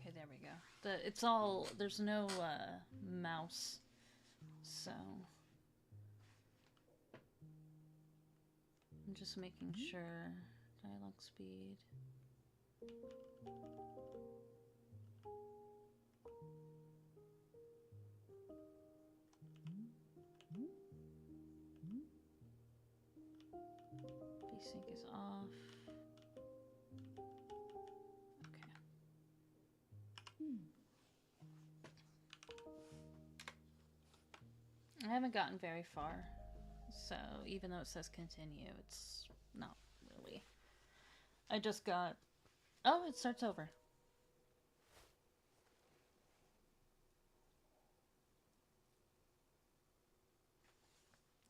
Okay, there we go. It's all, there's no mouse, so I'm just making sure. Dialogue speed. Sync is off. Okay. I haven't gotten very far, so even though it says continue, it's not really. I just got... Oh, it starts over.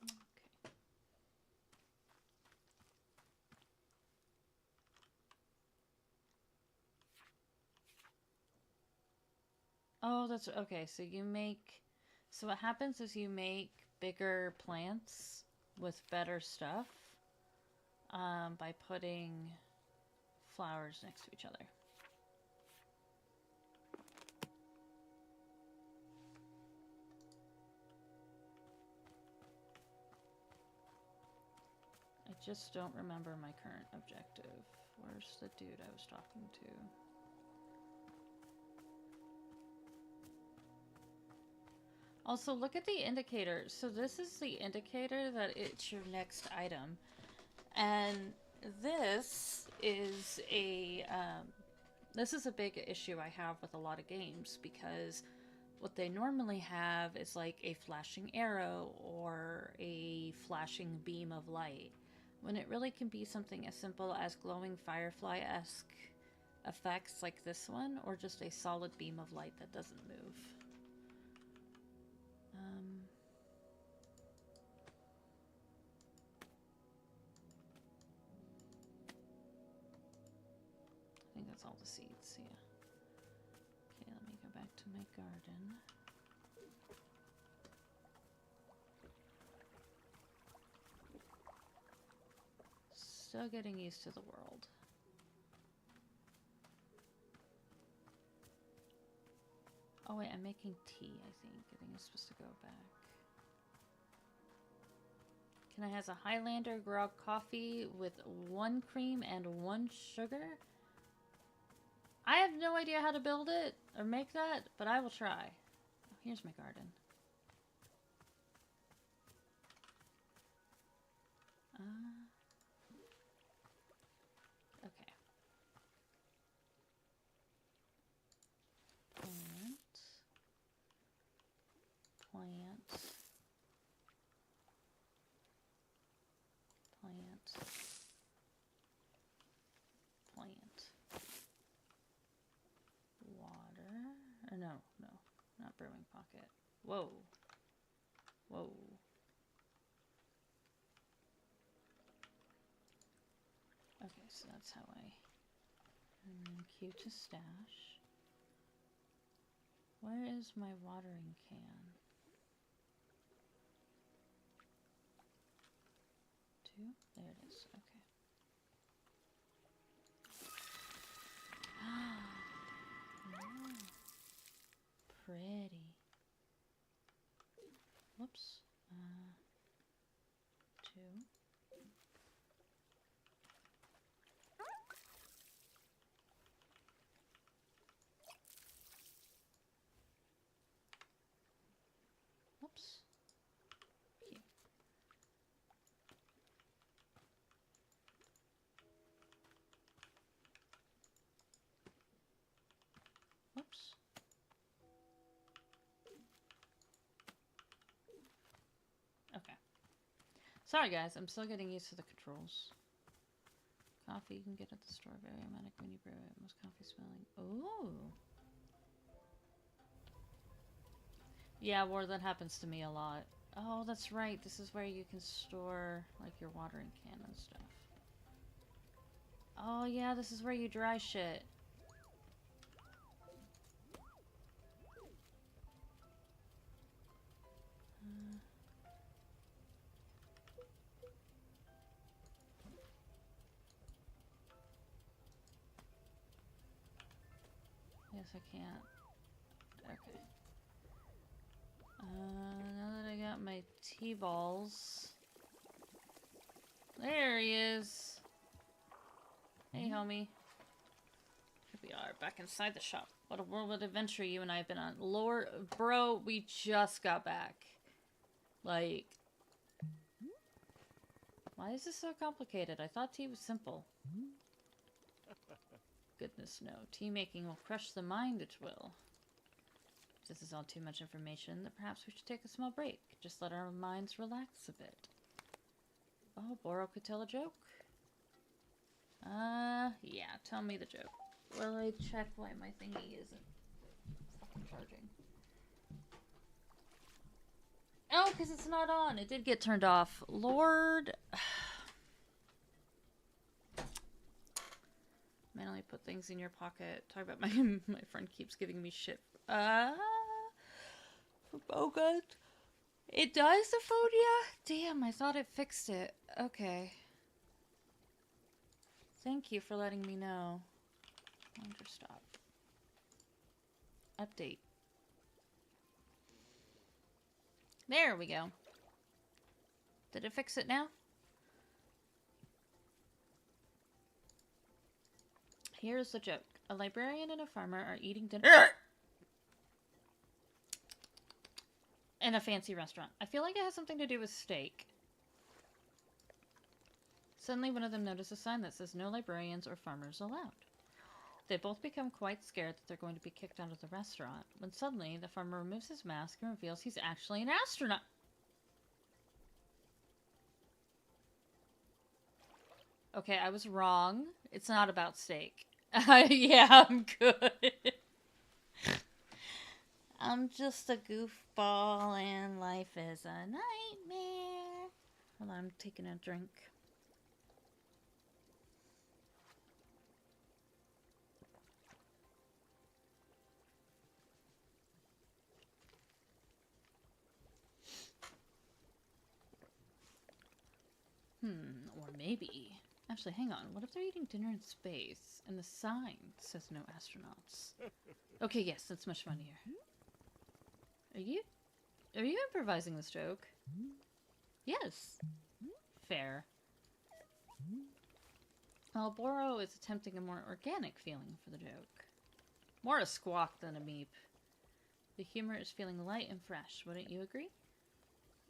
Okay. Oh, that's... Okay, so you make... So what happens is you make bigger plants with better stuff by putting flowers next to each other. I just don't remember my current objective. Where's the dude I was talking to? Also, look at the indicator. So this is the indicator that it's your next item. And this is a big issue I have with a lot of games, because what they normally have is like a flashing arrow or a flashing beam of light, when it really can be something as simple as glowing firefly-esque effects like this one, or just a solid beam of light that doesn't move. I think that's all the seeds, yeah. Okay, let me go back to my garden. Still getting used to the world. Oh wait, I'm making tea, I think. I think it's supposed to go back. Can I have a Highlander grog coffee with 1 cream and 1 sugar? I have no idea how to build it or make that, but I will try. Oh, here's my garden. Okay. Plant. Plant. Plant. Plant. Water. Or no, not brewing pocket. Whoa. Whoa. Okay, so that's how I... And then Q to stash. Where is my watering can? 2? There it is. Okay. Oh, pretty. Whoops. 2. Whoops. Here. Whoops. Okay. Sorry guys, I'm still getting used to the controls. Coffee you can get at the store, very aromatic when you brew it. Most coffee smelling. Ooh. Yeah, War, that happens to me a lot. Oh, that's right. This is where you can store, like, your watering can and stuff. Oh, yeah, this is where you dry shit. guess I can't. Okay. Now that I got my T-balls. There he is. Hey, homie. Here we are, back inside the shop. What a whirlwind adventure you and I have been on. Lord, bro, we just got back. Like, why is this so complicated? I thought tea was simple. Goodness no. Tea making will crush the mind, it will. If this is all too much information, then perhaps we should take a small break. Just let our minds relax a bit. Oh, Boro could tell a joke? Yeah, tell me the joke. Well, I check why my thingy isn't fucking charging. Oh, because it's not on. It did get turned off. Lord. Manually put things in your pocket. Talk about my my friend keeps giving me shit. Oh god. It does, Aphodia? Damn, I thought it fixed it. Okay. Thank you for letting me know. Stop. Update. There we go. Did it fix it now? Here's the joke. A librarian and a farmer are eating dinner in a fancy restaurant. I feel like it has something to do with steak. Suddenly, one of them notices a sign that says no librarians or farmers allowed. They both become quite scared that they're going to be kicked out of the restaurant, when suddenly the farmer removes his mask and reveals he's actually an astronaut. Okay, I was wrong. It's not about steak. Yeah, I'm good. I'm just a goofball and life is a nightmare. Hold on, I'm taking a drink. Or maybe... Actually, hang on. What if they're eating dinner in space and the sign says no astronauts? Okay, yes, that's much funnier. Are you improvising this joke? Yes. Fair. Well, Boro is attempting a more organic feeling for the joke. More a squawk than a meep. The humor is feeling light and fresh, wouldn't you agree?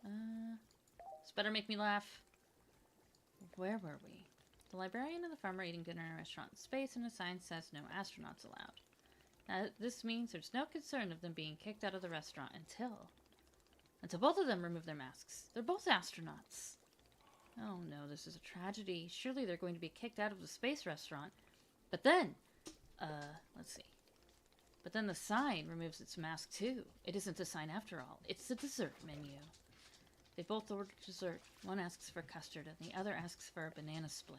This better make me laugh. Where were we? The librarian and the farmer eating dinner in a restaurant in space, and a sign says no astronauts allowed. Now, this means there's no concern of them being kicked out of the restaurant until both of them remove their masks. They're both astronauts. Oh no, this is a tragedy. Surely they're going to be kicked out of the space restaurant. But then, let's see. But then the sign removes its mask too. It isn't a sign after all. It's the dessert menu. They both order dessert. One asks for custard and the other asks for a banana split.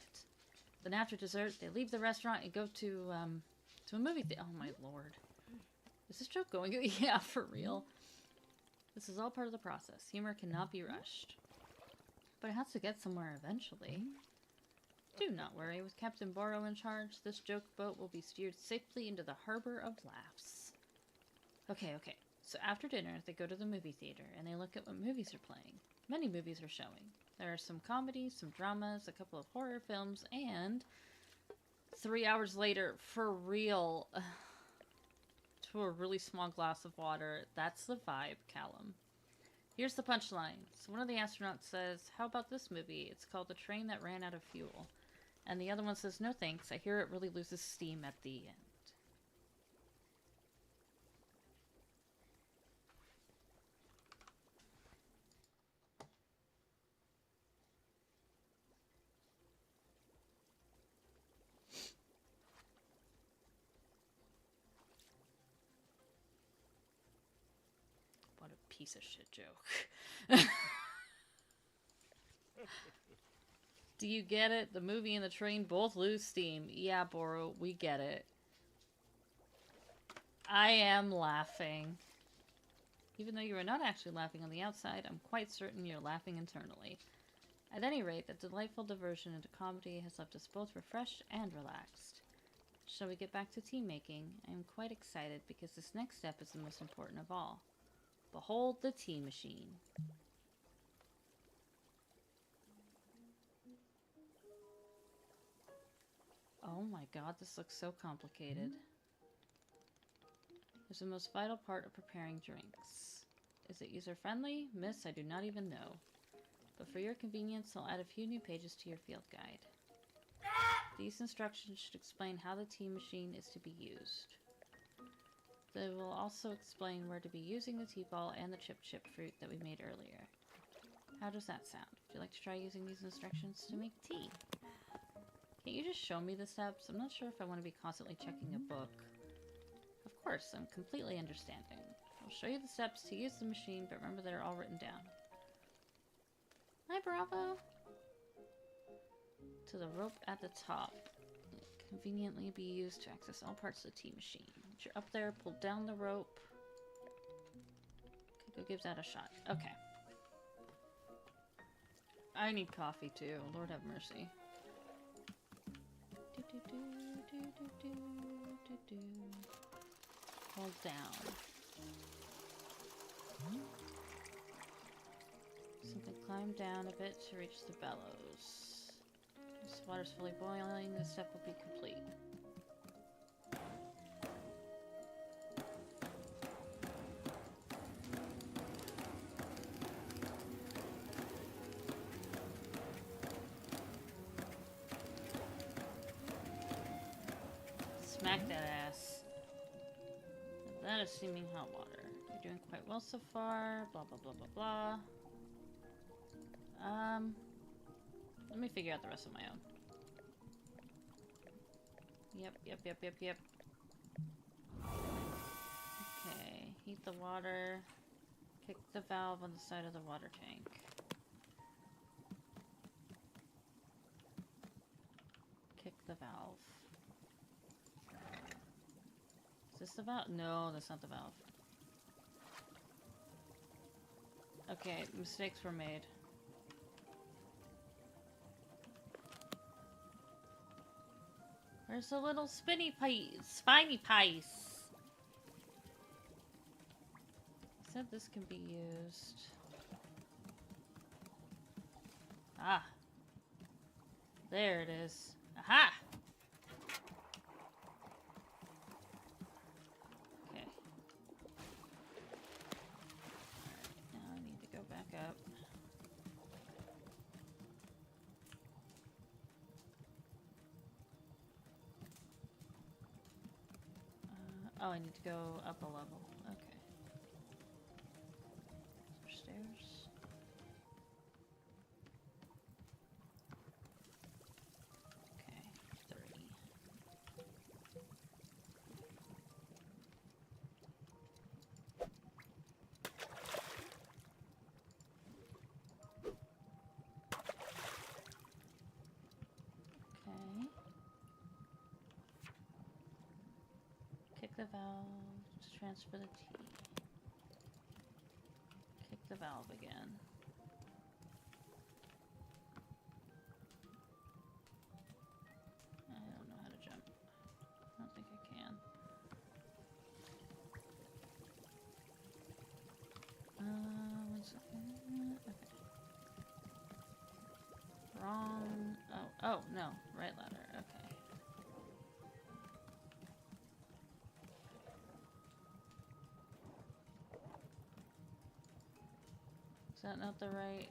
Then after dessert, they leave the restaurant and go to a movie theater. Oh my lord. Is this joke going? Yeah, for real. This is all part of the process. Humor cannot be rushed. But it has to get somewhere eventually. Do not worry, with Captain Boro in charge, this joke boat will be steered safely into the harbor of laughs. Okay. So after dinner, they go to the movie theater, and they look at what movies are playing. Many movies are showing. There are some comedies, some dramas, a couple of horror films, and 3 hours later, for real, to a really small glass of water. That's the vibe, Callum. Here's the punchline. So one of the astronauts says, how about this movie? It's called The Train That Ran Out of Fuel. And the other one says, no thanks, I hear it really loses steam at the end. What a piece of shit joke. Do you get it? The movie and the train both lose steam. Yeah, Boro, we get it. I am laughing. Even though you are not actually laughing on the outside, I'm quite certain you're laughing internally. At any rate, that delightful diversion into comedy has left us both refreshed and relaxed. Shall we get back to tea making? I am quite excited because this next step is the most important of all. Behold the tea machine. Oh my god, this looks so complicated. It's the most vital part of preparing drinks. Is it user-friendly? Miss, I do not even know. But for your convenience, I'll add a few new pages to your field guide. These instructions should explain how the tea machine is to be used. They will also explain where to be using the tea ball and the chip fruit that we made earlier. How does that sound? Would you like to try using these instructions to make tea? Can't you just show me the steps? I'm not sure if I want to be constantly checking a book. Of course, I'm completely understanding. I'll show you the steps to use the machine, but remember they're all written down. Hi, Bravo! To the rope at the top. Conveniently be used to access all parts of the tea machine. Once you're up there, pull down the rope. Okay, go give that a shot. Okay. I need coffee too. Lord have mercy. Hold down. Simply climb down a bit to reach the bellows. Once the water's fully boiling, this step will be complete. Smack that ass. That is steaming hot water. You're doing quite well so far. Blah, blah, blah, blah, blah. Let me figure out the rest of my own. Yep. Okay, heat the water. Kick the valve on the side of the water tank. Kick the valve. Is this the valve? No, that's not the valve. Okay, mistakes were made. Where's the little spiny piece? Said this can be used. Ah. There it is. Aha! Okay. Alright, now I need to go back up. Oh, I need to go up a level. Okay. Stairs. Okay, 30. Okay. Kick the valve to transfer the tea. Kick the valve again. I don't know how to jump. I don't think I can. One second. Okay. Wrong. Oh, no. Right ladder. Okay. Is that not the right?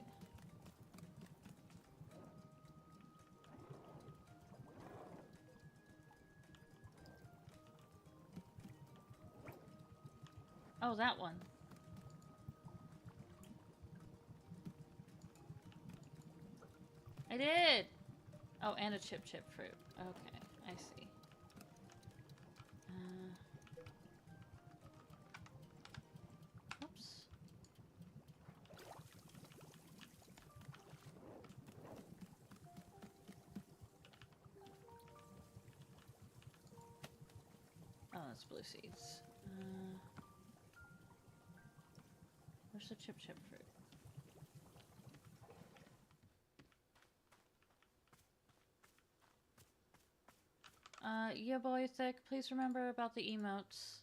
Oh, that one. I did! Oh, and a chip fruit. Okay, I see. Oops. Oh, that's blue seeds. Where's the chip fruit? yeah, boy, thick. Please remember about the emotes.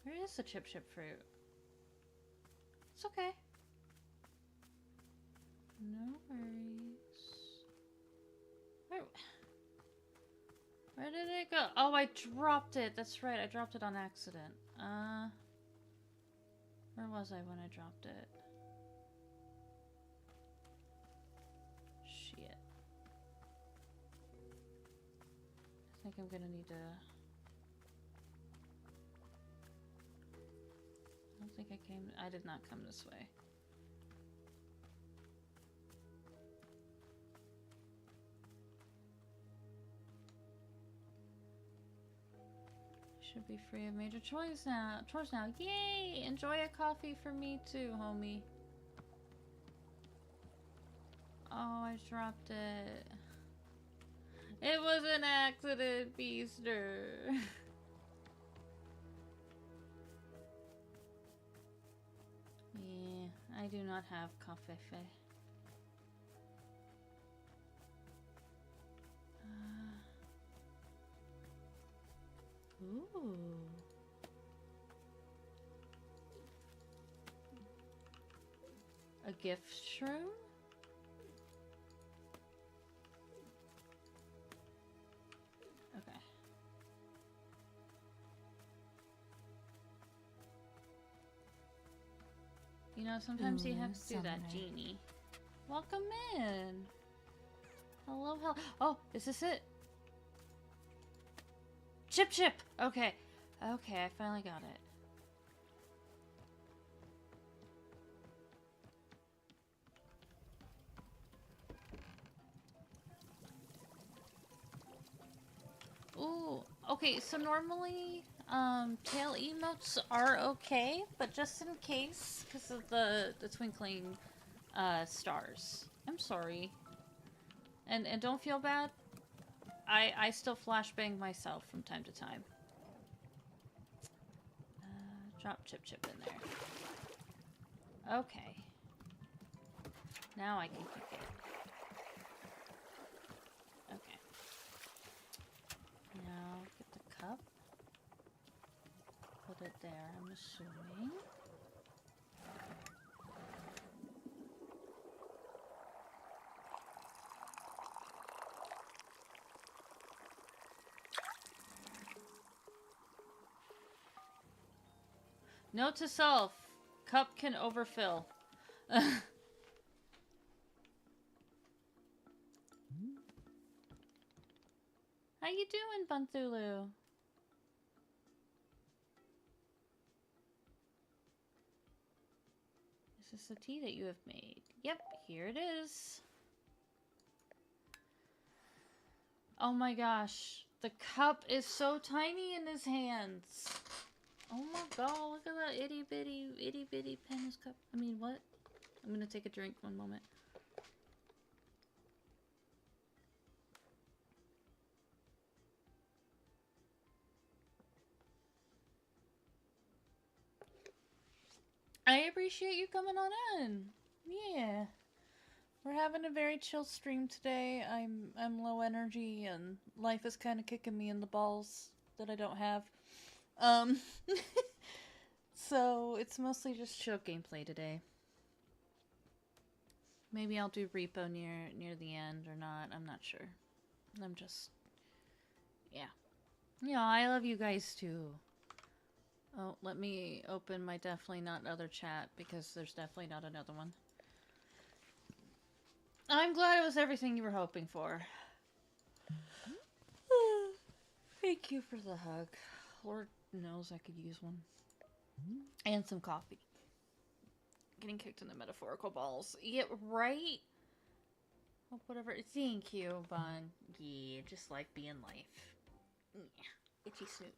Where is the chip fruit? It's okay. No worries. Where did it go? Oh, I dropped it. That's right. I dropped it on accident. Where was I when I dropped it? Shit. I think I'm gonna need to... I don't think I did not come this way. Should be free of major chores now. Yay! Enjoy a coffee for me too, homie. Oh, I dropped it. It was an accident, Beaster. Yeah, I do not have coffee. Ooh. A gift shroom? Okay. You know, sometimes you have to do that, Genie. Welcome in. Hello, hello. Oh, is this it? Chip! Okay. Okay, I finally got it. Ooh, okay, so normally, tail emotes are okay, but just in case, because of the twinkling, stars. I'm sorry. And don't feel bad. I still flashbang myself from time to time. Drop Chip in there. Okay. Now I can kick it. Okay. Now get the cup. Put it there, I'm assuming. Note to self, cup can overfill. How you doing, Bunthulu? Is this the tea that you have made? Yep, here it is. Oh my gosh, the cup is so tiny in his hands. Oh my god, look at that itty bitty pen's cup. I mean, what? I'm gonna take a drink, one moment. I appreciate you coming on in. Yeah. We're having a very chill stream today. I'm low energy and life is kind of kicking me in the balls that I don't have. So it's mostly just chill gameplay today. Maybe I'll do repo near the end or not. I'm not sure. I'm just, yeah. Yeah, I love you guys too. Oh, let me open my definitely not other chat because there's definitely not another one. I'm glad it was everything you were hoping for. Thank you for the hug. Lord knows I could use one. And some coffee. Getting kicked in the metaphorical balls. Yeah, right? Oh, whatever. Thank you, Bun. Yeah, just like being life. Yeah. Itchy snoot.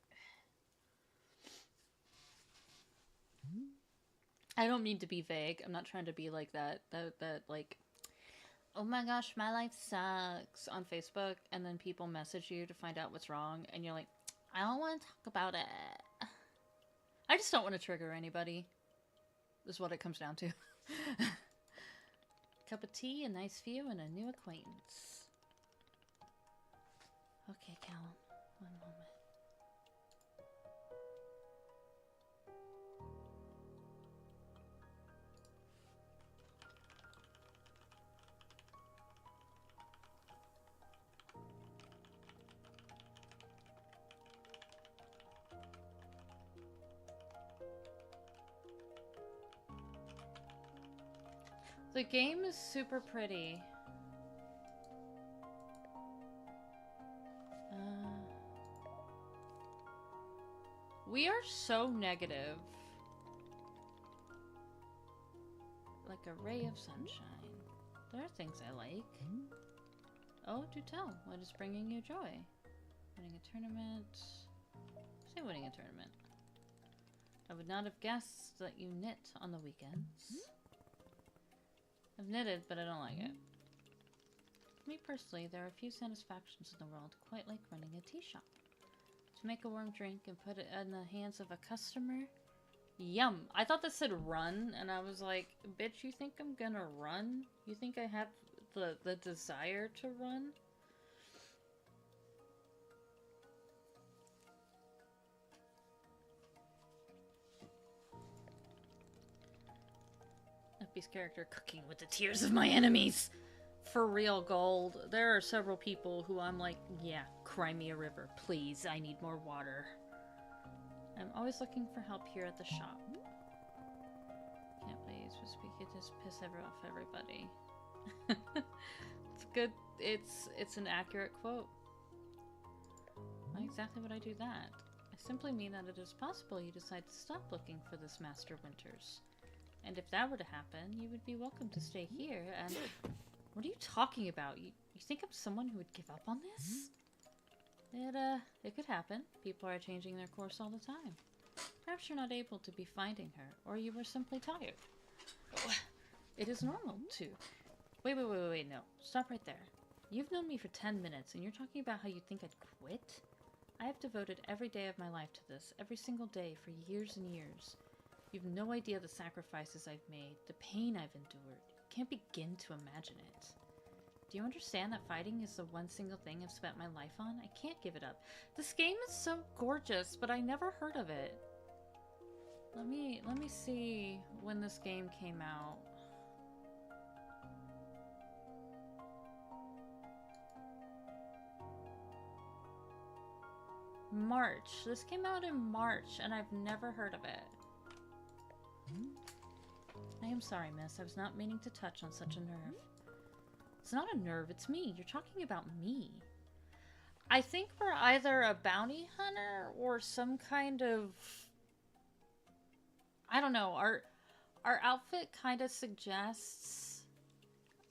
I don't mean to be vague. I'm not trying to be like that like, oh my gosh, my life sucks on Facebook, and then people message you to find out what's wrong, and you're like, I don't want to talk about it. I just don't want to trigger anybody. is what it comes down to. Cup of tea, a nice view, and a new acquaintance. Okay, Callum. One moment. The game is super pretty. We are so negative. Like a ray of sunshine. There are things I like. Oh, do tell. What is bringing you joy? Winning a tournament. Say winning a tournament. I would not have guessed that you knit on the weekends. I've knitted, but I don't like it. For me personally, there are a few satisfactions in the world, quite like running a tea shop. To make a warm drink and put it in the hands of a customer. Yum. I thought that said run, and I was like, bitch, you think I'm gonna run? You think I have the desire to run? FB's character cooking with the tears of my enemies. For real, Gold. There are several people who I'm like, yeah, cry me a river, please. I need more water. I'm always looking for help here at the shop. Can't please speak it, just piss off everybody. It's good. It's an accurate quote. Why exactly would I do that? I simply mean that it is possible you decide to stop looking for this Master Winters. And if that were to happen, you would be welcome to stay here and... What are you talking about? You think I'm someone who would give up on this? It could happen. People are changing their course all the time. Perhaps you're not able to be finding her, or you were simply tired. It is normal, too. Wait, no. Stop right there. You've known me for 10 minutes, and you're talking about how you think I'd quit? I have devoted every day of my life to this, every single day, for years and years. You've no idea the sacrifices I've made, the pain I've endured. Can't begin to imagine it. Do you understand that fighting is the one single thing I've spent my life on? I can't give it up. This game is so gorgeous, but I never heard of it. Let me see when this game came out. March. This came out in March, and I've never heard of it. I am sorry, miss. I was not meaning to touch on such a nerve. It's not a nerve, it's me. You're talking about me. I think we're either a bounty hunter or some kind of... I don't know. Our outfit kind of suggests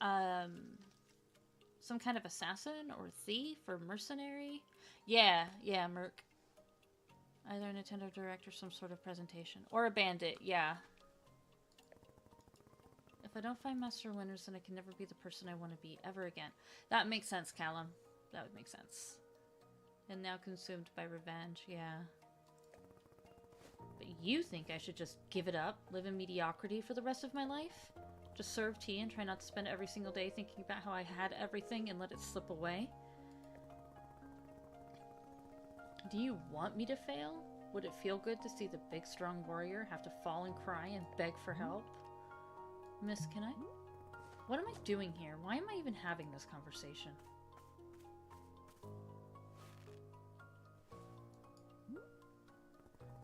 some kind of assassin or thief or mercenary. Yeah, merc. Either a Nintendo Direct or some sort of presentation. Or a bandit, yeah. If I don't find Master Winters, then I can never be the person I want to be ever again. That makes sense, Callum. That would make sense. And now consumed by revenge, yeah. But you think I should just give it up, live in mediocrity for the rest of my life? Just serve tea and try not to spend every single day thinking about how I had everything and let it slip away? Do you want me to fail? Would it feel good to see the big strong warrior have to fall and cry and beg for help? Miss, can I? What am I doing here? Why am I even having this conversation?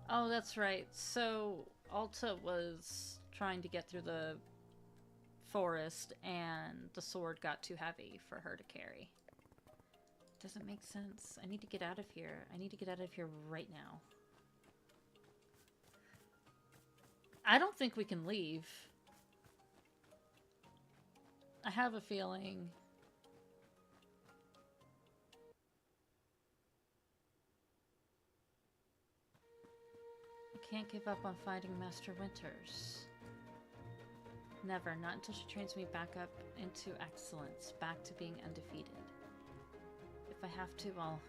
Oh, that's right. So, Alta was trying to get through the forest and the sword got too heavy for her to carry. Doesn't make sense. I need to get out of here. I need to get out of here right now. I don't think we can leave. I have a feeling. I can't give up on fighting Master Winters. Never. Not until she trains me back up into excellence. Back to being undefeated. If I have to, I'll...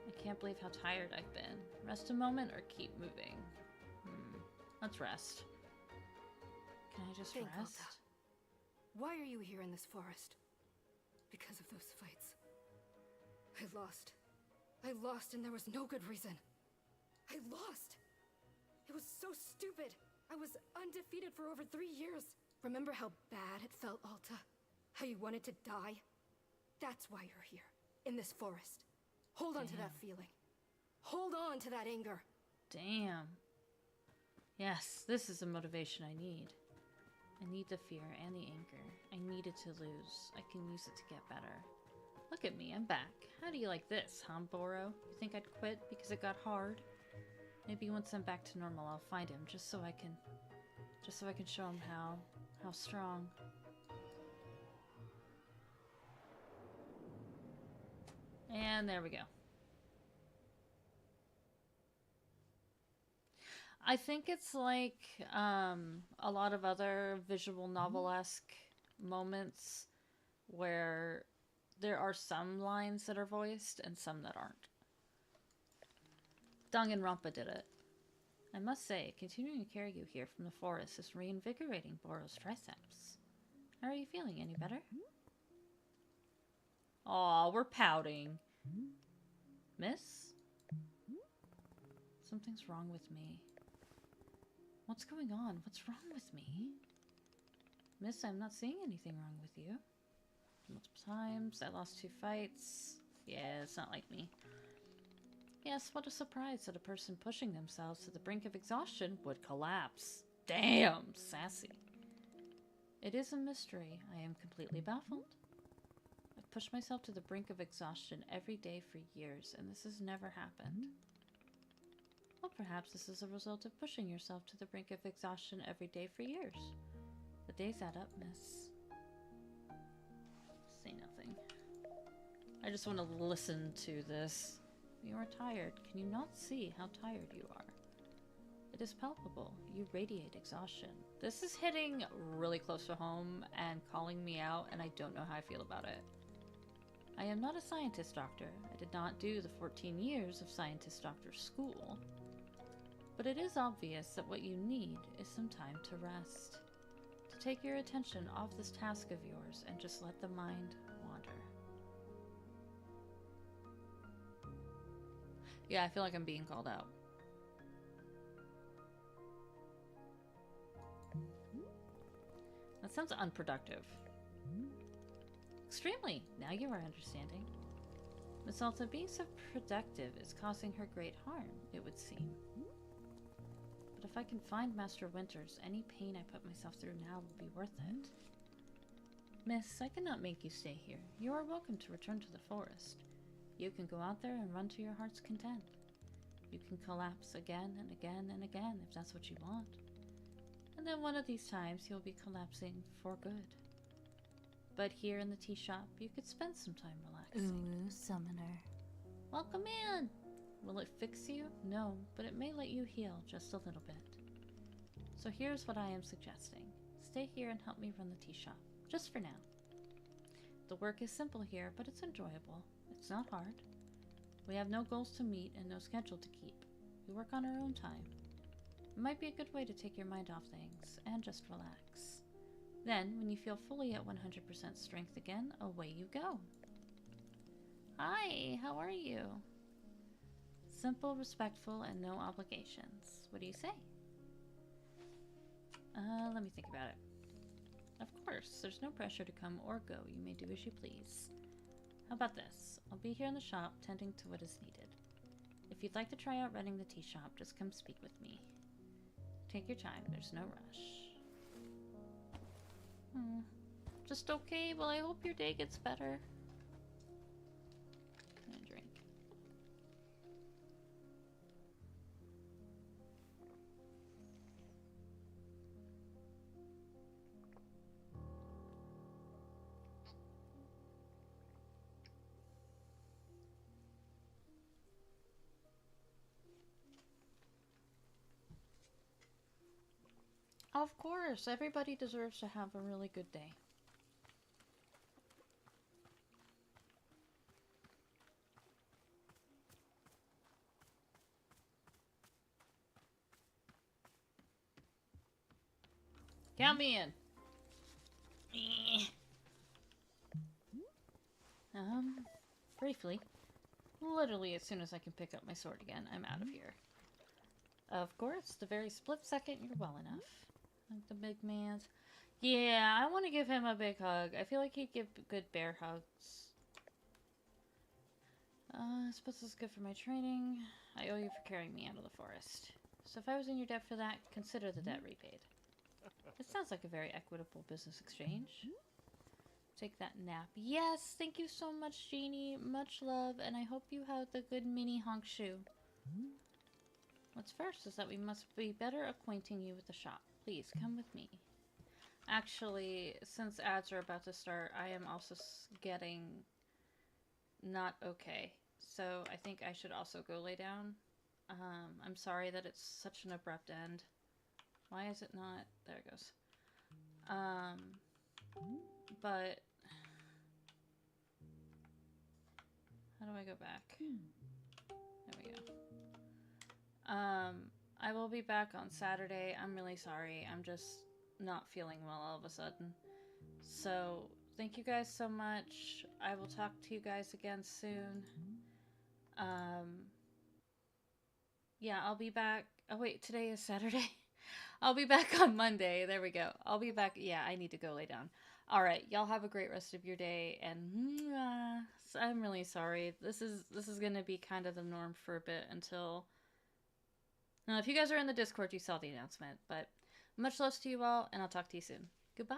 I can't believe how tired I've been. Rest a moment or keep moving? Let's rest. Can I just Think, rest? Alta. Why are you here in this forest? Because of those fights. I lost. I lost and there was no good reason. I lost! It was so stupid! I was undefeated for over 3 years. Remember how bad it felt, Alta? How you wanted to die? That's why you're here, in this forest. Hold on to that feeling. Hold on to that anger. Damn. Yes, this is the motivation I need. I need the fear and the anger. I need it to lose. I can use it to get better. Look at me, I'm back. How do you like this, huh, Boro? You think I'd quit because it got hard? Maybe once I'm back to normal, I'll find him just so I can show him how strong. And there we go. I think it's like a lot of other visual novel-esque moments where there are some lines that are voiced and some that aren't. Danganronpa did it. I must say, continuing to carry you here from the forest is reinvigorating Boro's triceps. How are you feeling? Any better? Aw, we're pouting. Miss? Something's wrong with me. What's going on? What's wrong with me? Miss, I'm not seeing anything wrong with you. Multiple times, I lost 2 fights. Yeah, it's not like me. Yes, what a surprise that a person pushing themselves to the brink of exhaustion would collapse. Damn, sassy. It is a mystery. I am completely baffled. I've pushed myself to the brink of exhaustion every day for years, and this has never happened. Well, perhaps this is a result of pushing yourself to the brink of exhaustion every day for years. The days add up, miss. Say nothing. I just want to listen to this. You are tired. Can you not see how tired you are? It is palpable. You radiate exhaustion. This is hitting really close to home and calling me out, and I don't know how I feel about it. I am not a scientist doctor. I did not do the 14 years of scientist doctor school. But it is obvious that what you need is some time to rest. To take your attention off this task of yours and just let the mind wander. Yeah, I feel like I'm being called out. That sounds unproductive. Extremely. Now you are understanding. Miss Alta, being so productive is causing her great harm, it would seem. But if I can find Master Winters, any pain I put myself through now will be worth it. Miss, I cannot make you stay here. You are welcome to return to the forest. You can go out there and run to your heart's content. You can collapse again and again and again if that's what you want. And then one of these times you'll be collapsing for good. But here in the tea shop, you could spend some time relaxing. Uru Summoner. Welcome in! Will it fix you? No, but it may let you heal just a little bit. So here's what I am suggesting. Stay here and help me run the tea shop, just for now. The work is simple here, but it's enjoyable. It's not hard. We have no goals to meet and no schedule to keep. We work on our own time. It might be a good way to take your mind off things and just relax. Then, when you feel fully at 100% strength again, away you go. Hi, how are you? Simple, respectful, and no obligations. What do you say? Let me think about it. Of course, there's no pressure to come or go. You may do as you please. How about this? I'll be here in the shop, tending to what is needed. If you'd like to try out running the tea shop, just come speak with me. Take your time, there's no rush. Just okay? Well, I hope your day gets better. And a drink. Of course, everybody deserves to have a really good day. Count me in. Eh. Briefly. Literally, as soon as I can pick up my sword again, I'm out of here. Of course, the very split second you're well enough. Like the big man's. Yeah, I want to give him a big hug. I feel like he'd give good bear hugs. I suppose this is good for my training. I owe you for carrying me out of the forest. So if I was in your debt for that, consider the debt repaid. It sounds like a very equitable business exchange. Take that nap. Yes, thank you so much, Jeannie. Much love, and I hope you have the good mini honk shoe. What's first is that we must be better acquainting you with the shop. Please, come with me. Actually, since ads are about to start, I am also getting not okay. So I think I should also go lay down. I'm sorry that it's such an abrupt end. Why is it not? There it goes. But how do I go back? There we go. I will be back on Saturday. I'm really sorry. I'm just not feeling well all of a sudden. So, thank you guys so much. I will talk to you guys again soon. Yeah, I'll be back. Oh, wait, today is Saturday. I'll be back on Monday. There we go. I'll be back. Yeah, I need to go lay down. All right, y'all have a great rest of your day, and I'm really sorry. This is going to be kind of the norm for a bit until... Now, if you guys are in the Discord, you saw the announcement, but much love to you all, and I'll talk to you soon. Goodbye!